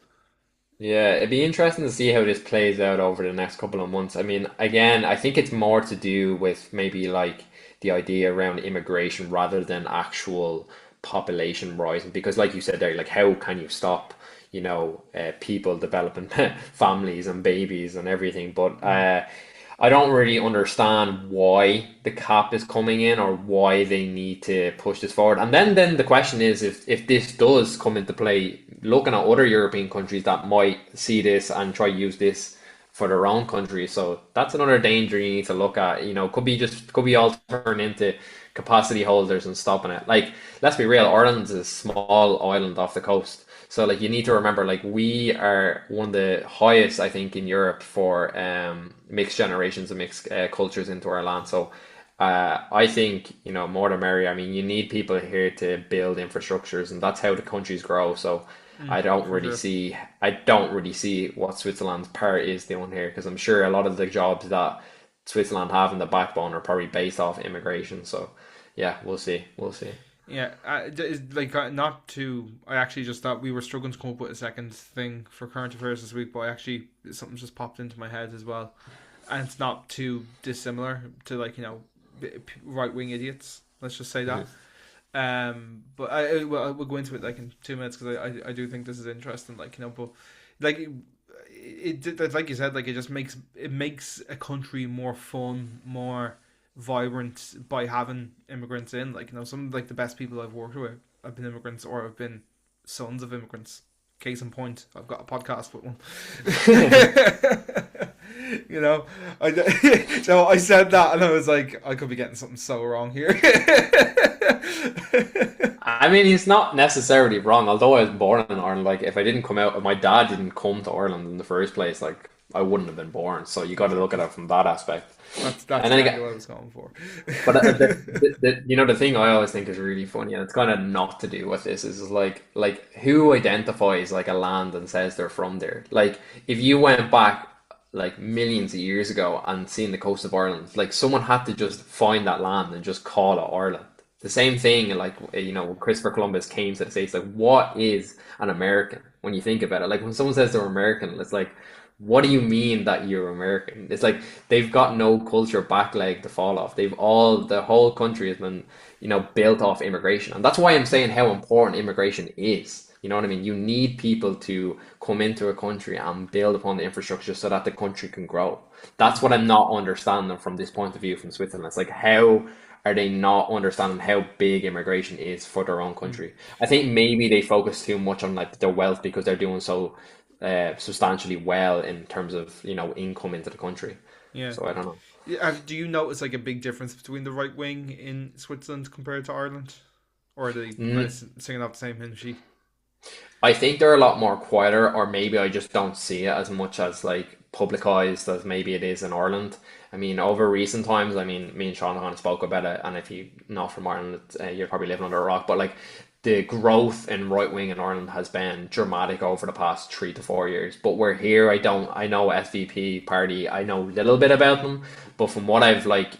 [SPEAKER 2] Yeah, it'd be interesting to see how this plays out over the next couple of months. I mean, again, I think it's more to do with maybe like the idea around immigration rather than actual population rising. Because, like you said there, like how can you stop, people developing families and babies and everything? But
[SPEAKER 1] Mm.
[SPEAKER 2] I don't really understand why the cap is coming in or why they need to push this forward. And then the question is if this does come into play, looking at other European countries that might see this and try to use this for their own country. So that's another danger you need to look at. Could be all turned into capacity holders and stopping it. Like, let's be real, Ireland's a small island off the coast. So like you need to remember, like we are one of the highest, I think, in Europe for mixed generations and mixed cultures into our land. So I think more the merrier. I mean, you need people here to build infrastructures, and that's how the countries grow. So
[SPEAKER 1] For sure.
[SPEAKER 2] I don't really see what Switzerland's part is doing here, because I'm sure a lot of the jobs that Switzerland have in the backbone are probably based off immigration. So yeah, we'll see.
[SPEAKER 1] Yeah, like not to. I actually just thought we were struggling to come up with a second thing for current affairs this week, but I actually something just popped into my head as well, and it's not too dissimilar to like right wing idiots. Let's just say that. But well, we'll go into it like in 2 minutes because I do think this is interesting. Like, but like like you said, like it makes a country more fun, more vibrant by having immigrants in. Like, some of like the best people I've worked with have been immigrants or have been sons of immigrants. Case in point, I've got a podcast with one. you know, so I said that and I was like, I could be getting something so wrong here.
[SPEAKER 2] I mean, he's not necessarily wrong. Although I was born in Ireland, like if I didn't come out, if my dad didn't come to Ireland in the first place, like I wouldn't have been born. So you got to look at it from that aspect.
[SPEAKER 1] That's
[SPEAKER 2] And then
[SPEAKER 1] kind of
[SPEAKER 2] again,
[SPEAKER 1] what I was going for.
[SPEAKER 2] but the thing I always think is really funny, and it's kind of not to do with this, is like who identifies like a land and says they're from there. Like if you went back like millions of years ago and seen the coast of Ireland, like someone had to just find that land and just call it Ireland. The same thing, like when Christopher Columbus came to the States, like what is an American when you think about it? Like when someone says they're American, it's like what do you mean that you're American? It's like they've got no culture back leg to fall off. The whole country has been, built off immigration. And that's why I'm saying how important immigration is. You know what I mean? You need people to come into a country and build upon the infrastructure so that the country can grow. That's what I'm not understanding from this point of view from Switzerland. It's like, how are they not understanding how big immigration is for their own
[SPEAKER 1] Mm.
[SPEAKER 2] country? I think maybe they focus too much on like their wealth because they're doing so substantially well in terms of income into the country.
[SPEAKER 1] Yeah.
[SPEAKER 2] So I don't know.
[SPEAKER 1] Yeah, do you notice like a big difference between the right wing in Switzerland compared to Ireland, or are they kind of
[SPEAKER 2] Mm,
[SPEAKER 1] singing off the same hymn sheet?
[SPEAKER 2] I think they're a lot more quieter, or maybe I just don't see it as much as like publicized as maybe it is in Ireland. I mean, over recent times, I mean, me and Shaun kind of spoke about it, and if you're not from Ireland, you're probably living under a rock. But like the growth in right wing in Ireland has been dramatic over the past 3 to 4 years. But we're here. I know SVP party. I know a little bit about them, but from what I've like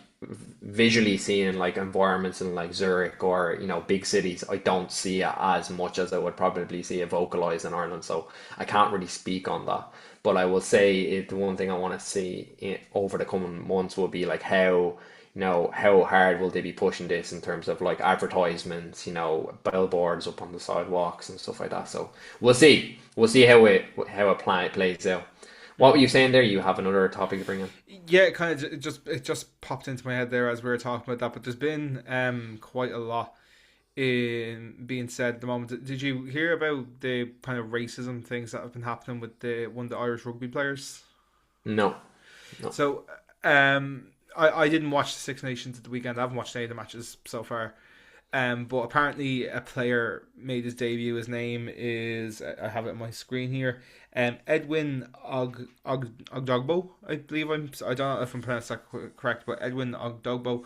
[SPEAKER 2] visually seen in like environments in like Zurich or big cities, I don't see it as much as I would probably see it vocalized in Ireland. So I can't really speak on that. But I will say the one thing I want to see over the coming months will be like how hard will they be pushing this in terms of like advertisements, billboards up on the sidewalks and stuff like that. So we'll see. We'll see how it plays out. What were you saying there? You have another topic to bring in?
[SPEAKER 1] Yeah, it just popped into my head there as we were talking about that. But there's been quite a lot in being said at the moment. Did you hear about the kind of racism things that have been happening with the one of the Irish rugby players?
[SPEAKER 2] No, no.
[SPEAKER 1] So I didn't watch the Six Nations at the weekend. I haven't watched any of the matches so far. But apparently a player made his debut. His name is, I have it on my screen here. Edwin Ogdogbo, I believe I don't know if I'm pronouncing that correct, but Edwin Ogdogbo.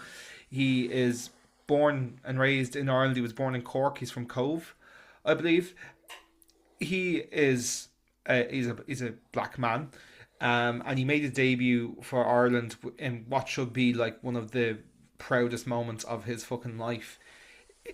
[SPEAKER 1] He is born and raised in Ireland. He was born in Cork. He's from Cove, I believe. He's a black man, and he made his debut for Ireland in what should be like one of the proudest moments of his fucking life.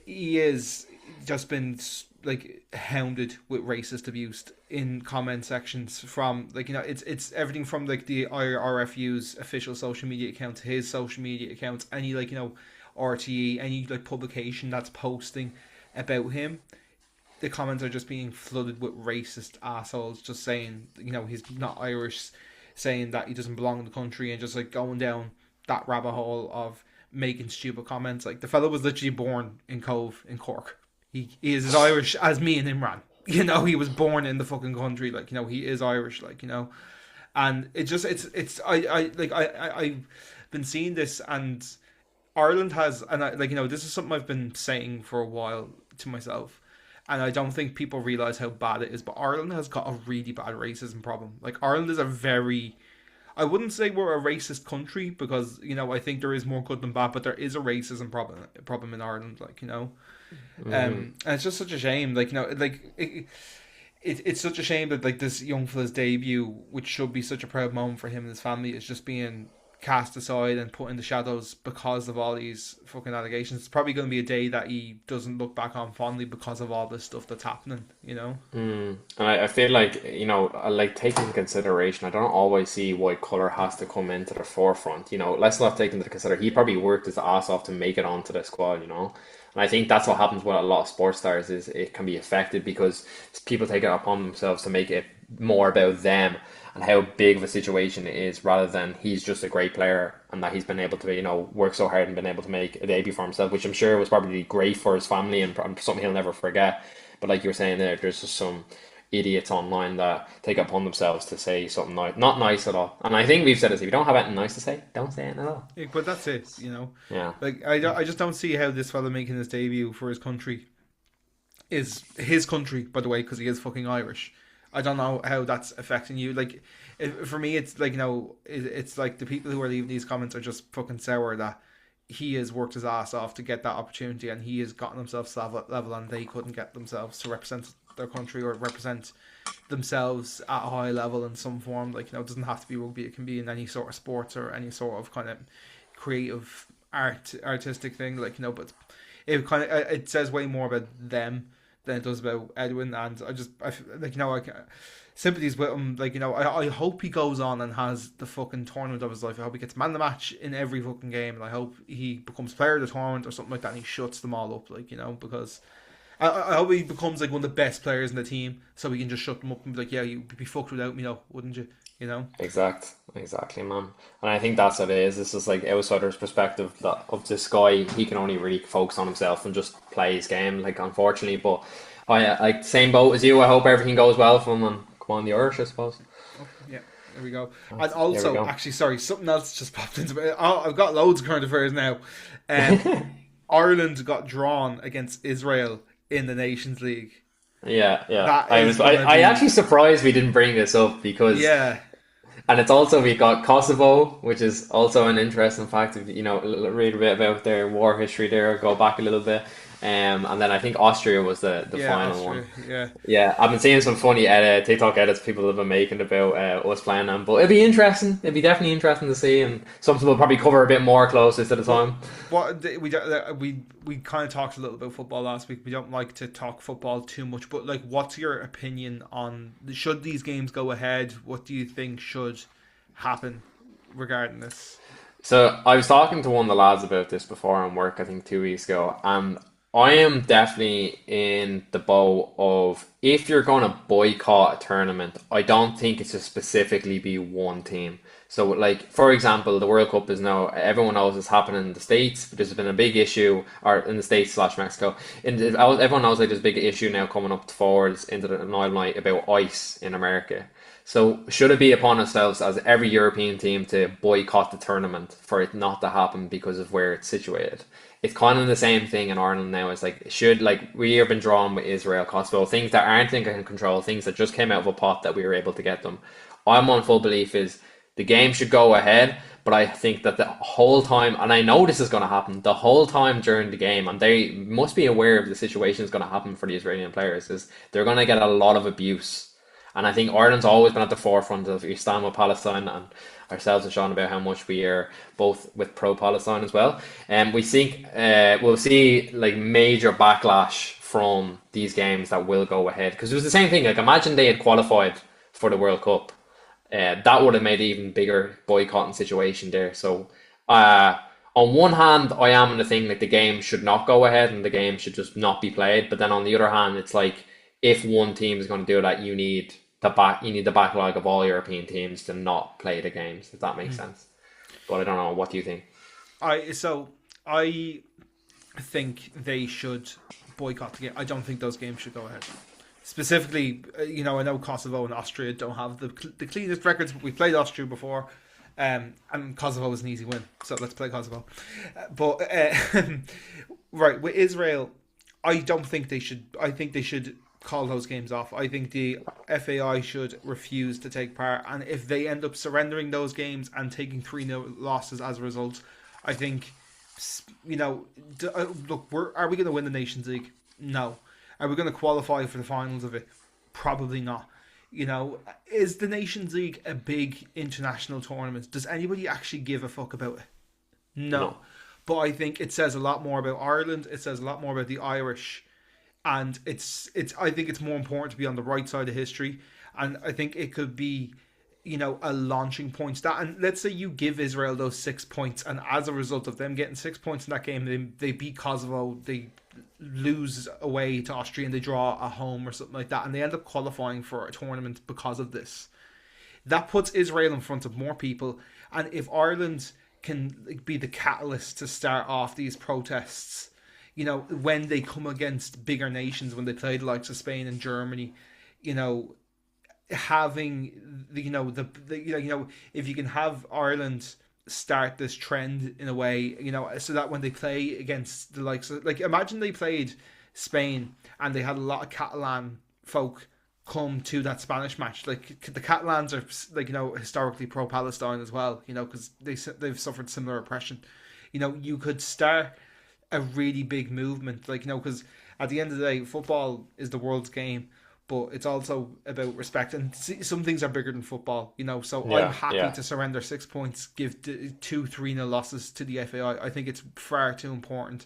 [SPEAKER 1] He is just been like hounded with racist abuse in comment sections from like it's everything from like the IRFU's official social media account to his social media accounts, any like RTE, any like publication that's posting about him. The comments are just being flooded with racist assholes just saying he's not Irish, saying that he doesn't belong in the country, and just like going down that rabbit hole of making stupid comments. Like the fellow was literally born in Cove in Cork. He is as Irish as me and Imran. He was born in the fucking country. Like he is Irish. And it just it's I've been seeing this, and Ireland has, and this is something I've been saying for a while to myself, and I don't think people realize how bad it is. But Ireland has got a really bad racism problem. Like Ireland is a very, I wouldn't say we're a racist country because I think there is more good than bad, but there is a racism problem in Ireland. And it's just such a shame. It's such a shame that like this young fella's debut, which should be such a proud moment for him and his family, is just being cast aside and put in the shadows because of all these fucking allegations. It's probably going to be a day that he doesn't look back on fondly because of all this stuff that's happening.
[SPEAKER 2] And I feel like, I like taking into consideration, I don't always see why colour has to come into the forefront. Let's not take into consider he probably worked his ass off to make it onto the squad. And I think that's what happens with a lot of sports stars is it can be affected because people take it upon themselves to make it more about them and how big of a situation it is rather than he's just a great player and that he's been able to, work so hard and been able to make a debut for himself, which I'm sure was probably great for his family and something he'll never forget. But like you were saying there's just some idiots online that take it upon themselves to say something not nice at all. And I think we've said this, if you don't have anything nice to say, don't say anything at all.
[SPEAKER 1] Yeah, but that's it.
[SPEAKER 2] Yeah.
[SPEAKER 1] Like I just don't see how this fella making his debut for his country is his country, by the way, because he is fucking Irish. I don't know how that's affecting you. Like, for me, it's like it's like the people who are leaving these comments are just fucking sour that he has worked his ass off to get that opportunity, and he has gotten himself to that level, and they couldn't get themselves to represent their country or represent themselves at a high level in some form. Like, it doesn't have to be rugby; it can be in any sort of sports or any sort of kind of creative artistic thing. Like, but it kind of it says way more about them than it does about Edwin. And like, you know, sympathies with him. Like, you know, I hope he goes on and has the fucking tournament of his life. I hope he gets man of the match in every fucking game, and I hope he becomes player of the tournament or something like that, and he shuts them all up. Like, you know, because I hope he becomes like one of the best players in the team, so we can just shut them up and be like, yeah, you'd be fucked without me, though, wouldn't you? You know.
[SPEAKER 2] Exactly, man. And I think that's what it is. This is like outsider's perspective that of this guy. He can only really focus on himself and just play his game. Like, unfortunately, but I like same boat as you. I hope everything goes well for him and come on the Irish, I suppose.
[SPEAKER 1] Oh, yeah, there we go. And
[SPEAKER 2] There we
[SPEAKER 1] also,
[SPEAKER 2] go.
[SPEAKER 1] actually, sorry, something else just popped into me. Oh, I've got loads of current affairs now. Ireland got drawn against Israel in the Nations League.
[SPEAKER 2] Yeah.
[SPEAKER 1] That
[SPEAKER 2] I
[SPEAKER 1] is
[SPEAKER 2] was
[SPEAKER 1] gonna
[SPEAKER 2] I
[SPEAKER 1] be,
[SPEAKER 2] actually surprised we didn't bring this up because
[SPEAKER 1] yeah.
[SPEAKER 2] and it's also we got Kosovo, which is also an interesting fact. If you know, read a bit about their war history there, go back a little bit. And then I think Austria was the
[SPEAKER 1] Yeah,
[SPEAKER 2] final
[SPEAKER 1] Austria,
[SPEAKER 2] one.
[SPEAKER 1] yeah.
[SPEAKER 2] Yeah, I've been seeing some funny TikTok edits people have been making about us playing them, but it'd be interesting. It'd be definitely interesting to see, and something we'll probably cover a bit more closer to the
[SPEAKER 1] But
[SPEAKER 2] time.
[SPEAKER 1] we kind of talked a little about football last week. We don't like to talk football too much, but like, what's your opinion on should these games go ahead? What do you think should happen regarding this?
[SPEAKER 2] So I was talking to one of the lads about this before on work, I think 2 weeks ago, and I am definitely in the boat of if you're going to boycott a tournament, I don't think it should specifically be one team. So, like for example, the World Cup is now everyone knows it's happening in the States, but there's been a big issue, or in the States slash Mexico. Everyone knows like there's a big issue now coming up forwards into the night about ice in America. So should it be upon ourselves as every European team to boycott the tournament for it not to happen because of where it's situated? It's kind of the same thing in Ireland now. It's like should like we have been drawn with Israel, Kosovo, things that aren't in control, things that just came out of a pot that we were able to get them. I'm on full belief is the game should go ahead, but I think that the whole time, and I know this is going to happen, the whole time during the game, and they must be aware of the situation is going to happen for the Israeli players, is they're going to get a lot of abuse. And I think Ireland's always been at the forefront of you stand with Palestine and ourselves and Shaun about how much we are both with pro-Palestine as well. And we think we'll see like major backlash from these games that will go ahead. Because it was the same thing, like imagine they had qualified for the World Cup. That would have made an even bigger boycotting situation there. So on one hand, I am in the thing like the game should not go ahead and the game should just not be played. But then on the other hand, it's like if one team is going to do that, you need the backlog of all European teams to not play the games, if that makes sense. But I don't know. What do you think?
[SPEAKER 1] I think they should boycott the game. I don't think those games should go ahead. Specifically, you know, I know Kosovo and Austria don't have the cleanest records, but we played Austria before, and Kosovo was an easy win. So let's play Kosovo. But right with Israel, I don't think they should. I think they should call those games off. I think the FAI should refuse to take part, and if they end up surrendering those games and taking 3-0 losses as a result, I think, you know, look, are we going to win the Nations League? No. Are we going to qualify for the finals of it? Probably not. You know, is the Nations League a big international tournament? Does anybody actually give a fuck about it? No. But I think it says a lot more about Ireland. It says a lot more about the Irish. And it's. I think it's more important to be on the right side of history, and I think it could be, you know, a launching point. And let's say you give Israel those 6 points, and as a result of them getting 6 points in that game, they beat Kosovo, they lose away to Austria, and they draw at home or something like that, and they end up qualifying for a tournament because of this. That puts Israel in front of more people, and if Ireland can be the catalyst to start off these protests, you know, when they come against bigger nations, when they play the likes of Spain and Germany, you know, having the, if you can have Ireland start this trend in a way, you know, so that when they play against the likes of, like, imagine they played Spain and they had a lot of Catalan folk come to that Spanish match. Like, the Catalans are, like, you know, historically pro-Palestine as well, you know, because they've suffered similar oppression. You know, you could start a really big movement, like, you know, because at the end of the day, football is the world's game, but it's also about respect, and some things are bigger than football, you know. So I'm happy to surrender 6 points, give 2-3-0 losses to the FAI. I think it's far too important,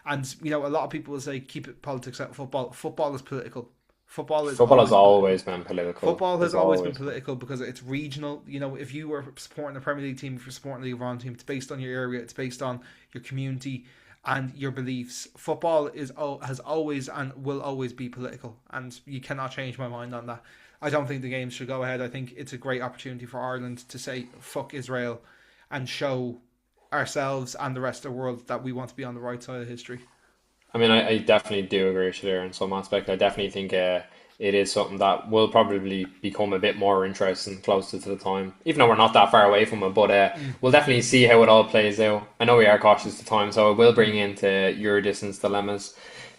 [SPEAKER 1] And a lot of people will say keep it politics out of football. Football is political. Football is
[SPEAKER 2] Football has
[SPEAKER 1] always political.
[SPEAKER 2] always been political.
[SPEAKER 1] Football has
[SPEAKER 2] It's
[SPEAKER 1] always been
[SPEAKER 2] always
[SPEAKER 1] political because it's regional. If you were supporting a Premier League team, if you're supporting a League One team, it's based on your area, it's based on your community and your beliefs. Football has always and will always be political, and you cannot change my mind on that. I don't think the games should go ahead. I think it's a great opportunity for Ireland to say fuck Israel and show ourselves and the rest of the world that we want to be on the right side of history.
[SPEAKER 2] I mean, I definitely do agree with you there in some aspect. I definitely think it is something that will probably become a bit more interesting closer to the time, even though we're not that far away from it. But we'll definitely see how it all plays out. I know we are cautious of time, so it will bring into your distance dilemmas.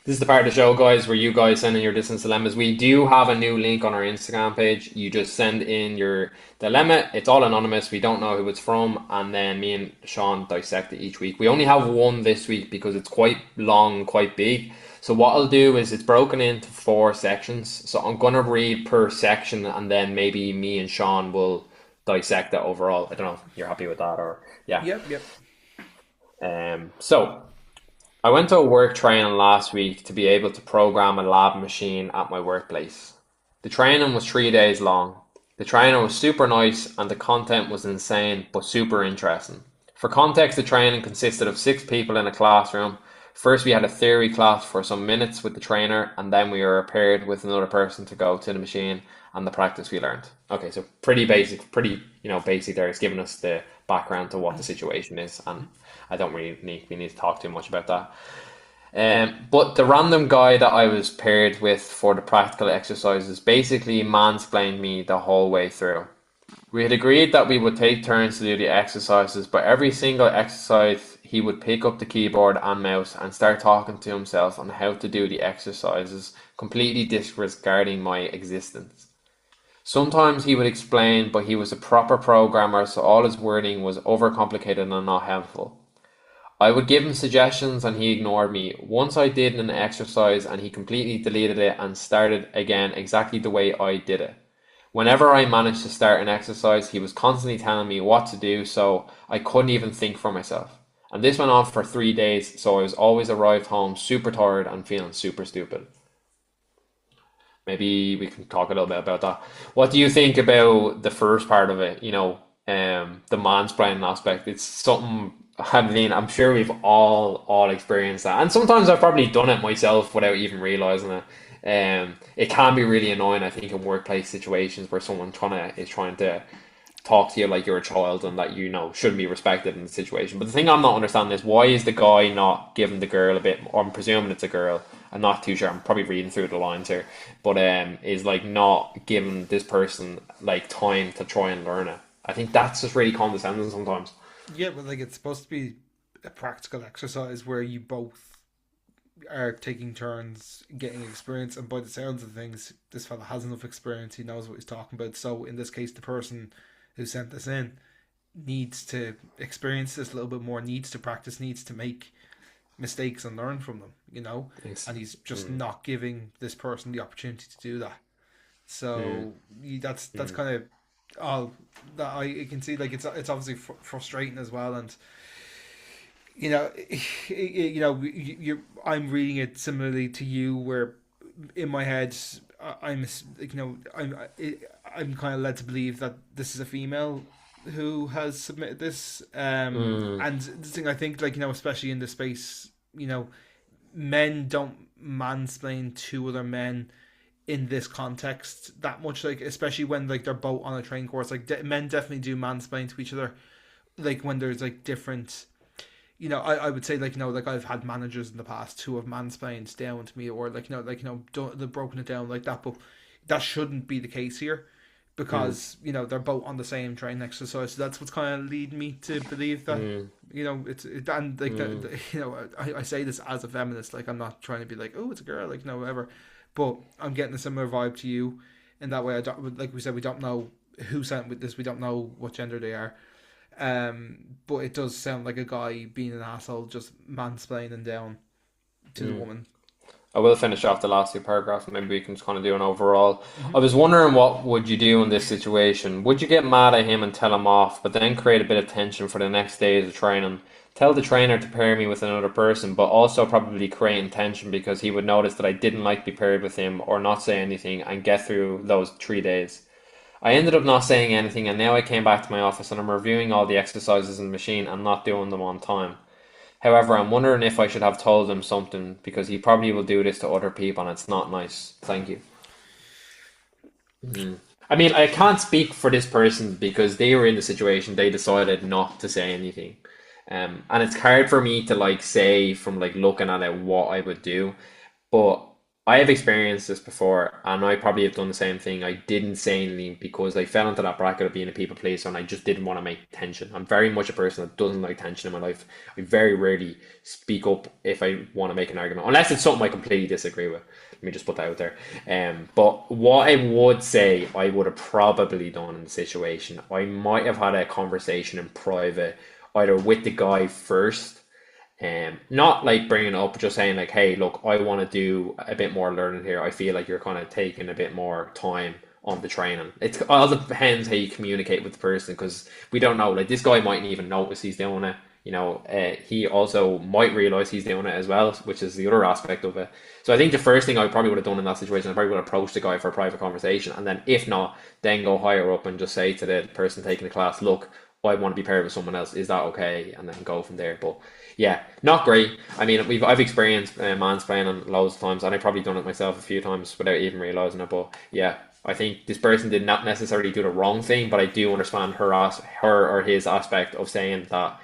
[SPEAKER 2] This is the part of the show, guys, where you guys send in your distance dilemmas. We do have a new link on our Instagram page. You just send in your dilemma. It's all anonymous. We don't know who it's from. And then me and Shaun dissect it each week. We only have one this week because it's quite long, quite big. So what I'll do is it's broken into 4 sections. So I'm going to read per section and then maybe me and Shaun will dissect it overall. I don't know if you're happy with that or yeah.
[SPEAKER 1] Yep.
[SPEAKER 2] So I went to a work training last week to be able to program a lab machine at my workplace. The training was 3 days long. The trainer was super nice and the content was insane but super interesting. For context, the training consisted of 6 people in a classroom. First, we had a theory class for some minutes with the trainer, and then we were paired with another person to go to the machine and the practice we learned. Okay, so pretty basic, basic there. It's giving us the background to what the situation is, and I don't really need to talk too much about that. But the random guy that I was paired with for the practical exercises basically mansplained me the whole way through. We had agreed that we would take turns to do the exercises, but every single exercise he would pick up the keyboard and mouse and start talking to himself on how to do the exercises, completely disregarding my existence. Sometimes he would explain, but he was a proper programmer, so all his wording was overcomplicated and not helpful. I would give him suggestions and he ignored me. Once I did an exercise and he completely deleted it and started again exactly the way I did it. Whenever I managed to start an exercise, he was constantly telling me what to do, so I couldn't even think for myself. And this went on for 3 days, so I was always arrived home super tired and feeling super stupid. Maybe we can talk a little bit about that. What do you think about the first part of it? The mansplaining aspect. It's something, I mean, I'm sure we've all experienced that. And sometimes I've probably done it myself without even realizing it. It can be really annoying, I think, in workplace situations where someone is trying to talk to you like you're a child and that shouldn't be respected in the situation. But the thing I'm not understanding is why is the guy not giving the girl a bit, or I'm presuming it's a girl, I'm not too sure, I'm probably reading through the lines here, but is like not giving this person like time to try and learn it. I think that's just really condescending sometimes.
[SPEAKER 1] Yeah, but like it's supposed to be a practical exercise where you both are taking turns getting experience, and by the sounds of things, this fella has enough experience, he knows what he's talking about. So in this case, the person who sent this in needs to experience this a little bit more, needs to practice, needs to make mistakes and learn from them,
[SPEAKER 2] Thanks.
[SPEAKER 1] and he's just not giving this person the opportunity to do that. So that's kind of all that I can see. Like it's obviously frustrating as well, and I'm reading it similarly to you, where in my head I'm kind of led to believe that this is a female who has submitted this. And the thing I think, especially in the space, men don't mansplain to other men in this context that much, especially when they're both on a training course. Men definitely do mansplain to each other, when there's different. I would say I've had managers in the past who have mansplained down to me, or they've broken it down like that, but that shouldn't be the case here, because they're both on the same training exercise. So that's what's kind of leading me to believe that I say this as a feminist, I'm not trying to be oh, it's a girl, whatever, but I'm getting a similar vibe to you in that way. I don't, like we said, we don't know who sent with this, we don't know what gender they are. But it does sound like a guy being an asshole, just mansplaining down to the woman.
[SPEAKER 2] I will finish off the last 2 paragraphs. Maybe we can just kind of do an overall. I was wondering, what would you do in this situation? Would you get mad at him and tell him off, but then create a bit of tension for the next days of training Tell the trainer to pair me with another person, but also probably create tension because he would notice that I didn't like to be paired with him or not say anything and get through those 3 days. I ended up not saying anything, and now I came back to my office and I'm reviewing all the exercises in the machine and not doing them on time. However, I'm wondering if I should have told him something because he probably will do this to other people and it's not nice. Thank you. Mm. I mean, I can't speak for this person because they were in the situation, they decided not to say anything. And it's hard for me to like say from like looking at it what I would do. But I have experienced this before, and I probably have done the same thing. I didn't say anything because I fell into that bracket of being a people pleaser, and I just didn't want to make tension. I'm very much a person that doesn't like tension in my life. I very rarely speak up if I want to make an argument, unless it's something I completely disagree with. Let me just put that out there. But what I would say I would have probably done in the situation, I might have had a conversation in private, either with the guy first, not like bringing it up, just saying like, hey, look, I want to do a bit more learning here. I feel like you're kind of taking a bit more time on the training. It's all depends how you communicate with the person because we don't know. Like this guy mightn't even notice he's doing it. He also might realize he's doing it as well, which is the other aspect of it. So I think the first thing I probably would have done in that situation, I probably would have approached the guy for a private conversation, and then if not, then go higher up and just say to the person taking the class, look, I want to be paired with someone else. Is that okay? And then go from there. But yeah, not great. I mean, I've experienced mansplaining loads of times, and I've probably done it myself a few times without even realizing it. But yeah, I think this person did not necessarily do the wrong thing, but I do understand her or his aspect of saying that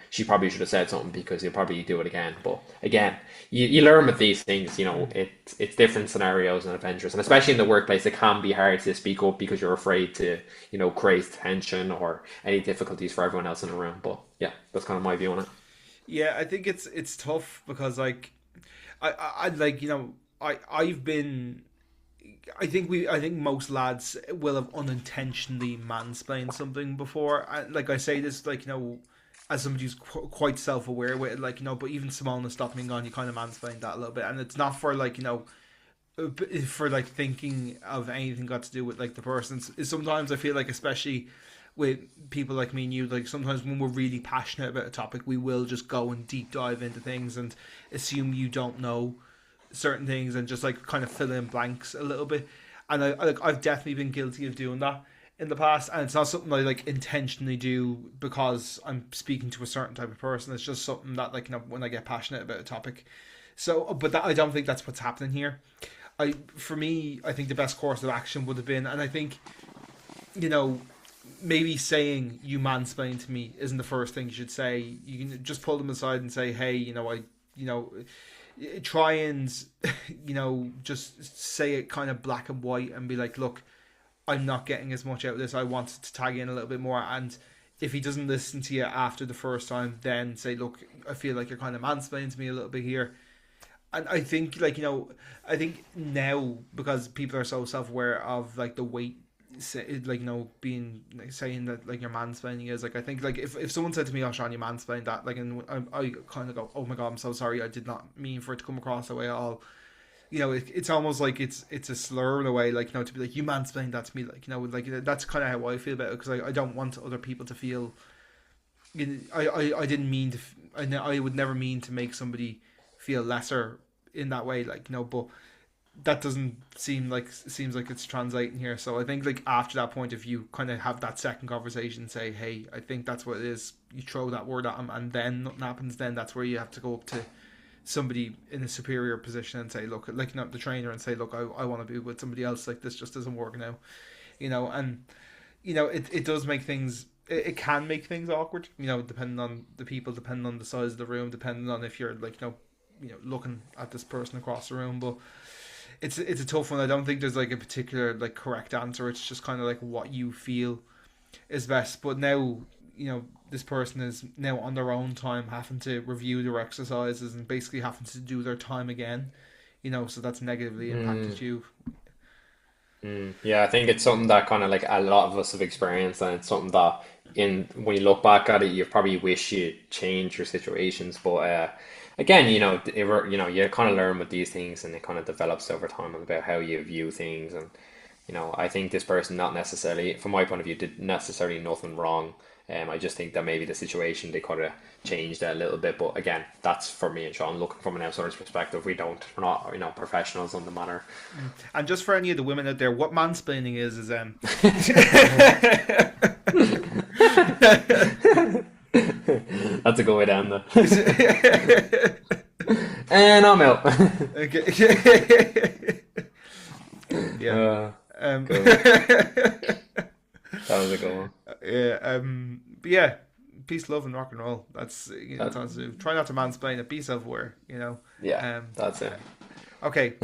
[SPEAKER 2] she probably should have said something because he'll probably do it again. But again, you learn with these things. It's different scenarios and adventures, and especially in the workplace, it can be hard to speak up because you're afraid to create tension or any difficulties for everyone else in the room. But yeah, that's kind of my view on it.
[SPEAKER 1] Yeah, I think it's tough because like I like I've been I think most lads will have unintentionally mansplained something before. Like I say this like as somebody who's quite self aware with it, like but even smallness stopping on, you kind of mansplain that a little bit, and it's not for like for like thinking of anything got to do with like the person. Sometimes I feel like, especially with people like me and you, like sometimes when we're really passionate about a topic, we will just go and deep dive into things and assume you don't know certain things and just like kind of fill in blanks a little bit. And I've definitely been guilty of doing that in the past, and it's not something I like intentionally do because I'm speaking to a certain type of person. It's just something that like when I get passionate about a topic. So, but that I don't think that's what's happening here. For me, I think the best course of action would have been, and I think you know maybe saying you mansplain to me isn't the first thing you should say. You can just pull them aside and say, hey, you know, try and, just say it kind of black and white and be like, look, I'm not getting as much out of this. I want to tag in a little bit more. And if he doesn't listen to you after the first time, then say, look, I feel like you're kind of mansplaining to me a little bit here. And I think, I think now, because people are so self-aware of like the weight, like being like saying that like your mansplaining is like, I think like if someone said to me, oh Shaun, you mansplained that, like, and I kind of go, oh my god, I'm so sorry, I did not mean for it to come across that way at all. It's almost like it's a slur in a way, like to be like, you mansplained that to me, like like that's kind of how I feel about it, because I don't want other people to feel, I didn't mean to, I would never mean to make somebody feel lesser in that way, like but that doesn't seems like it's translating here. So I think like after that point, if you kind of have that second conversation, say, hey, I think that's what it is, you throw that word at them and then nothing happens, then that's where you have to go up to somebody in a superior position and say, look, like the trainer, and say, look, I want to be with somebody else, like this just doesn't work now, and it does make things, it can make things awkward, depending on the people, depending on the size of the room, depending on if you're like looking at this person across the room. But it's a tough one. I don't think there's like a particular like correct answer. It's just kind of like what you feel is best. But now, this person is now on their own time having to review their exercises and basically having to do their time again. So that's negatively impacted you.
[SPEAKER 2] Yeah, I think it's something that kind of like a lot of us have experienced, and it's something that when you look back at it, you probably wish you change your situations. But again, you kind of learn with these things, and it kind of develops over time about how you view things. And I think this person, not necessarily, from my point of view, did necessarily nothing wrong. I just think that maybe the situation, they could have changed it a little bit. But again, that's for me and Sean looking from an outsider's perspective. We're not, professionals on the matter.
[SPEAKER 1] And just for any of the women out there, what mansplaining is
[SPEAKER 2] That's a good way to end it. And I'm out.
[SPEAKER 1] Okay. Yeah.
[SPEAKER 2] Cool. That was a good one.
[SPEAKER 1] But yeah, peace, love, and rock and roll. That's try not to mansplain it. Be self-aware.
[SPEAKER 2] Yeah, that's it.
[SPEAKER 1] Okay.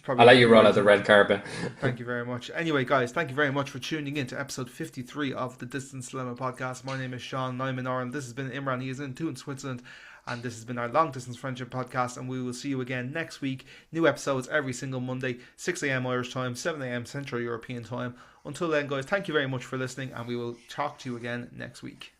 [SPEAKER 2] I'll let you roll out the red carpet.
[SPEAKER 1] Thank you very much. Anyway, guys, thank you very much for tuning in to episode 53 of the Distance Dilemma podcast. My name is Shaun. I'm in Ireland. This has been Imran. He is in Thun, Switzerland. And this has been our long distance friendship podcast. And we will see you again next week. New episodes every single Monday, 6 a.m. Irish time, 7 a.m. Central European time. Until then, guys, thank you very much for listening. And we will talk to you again next week.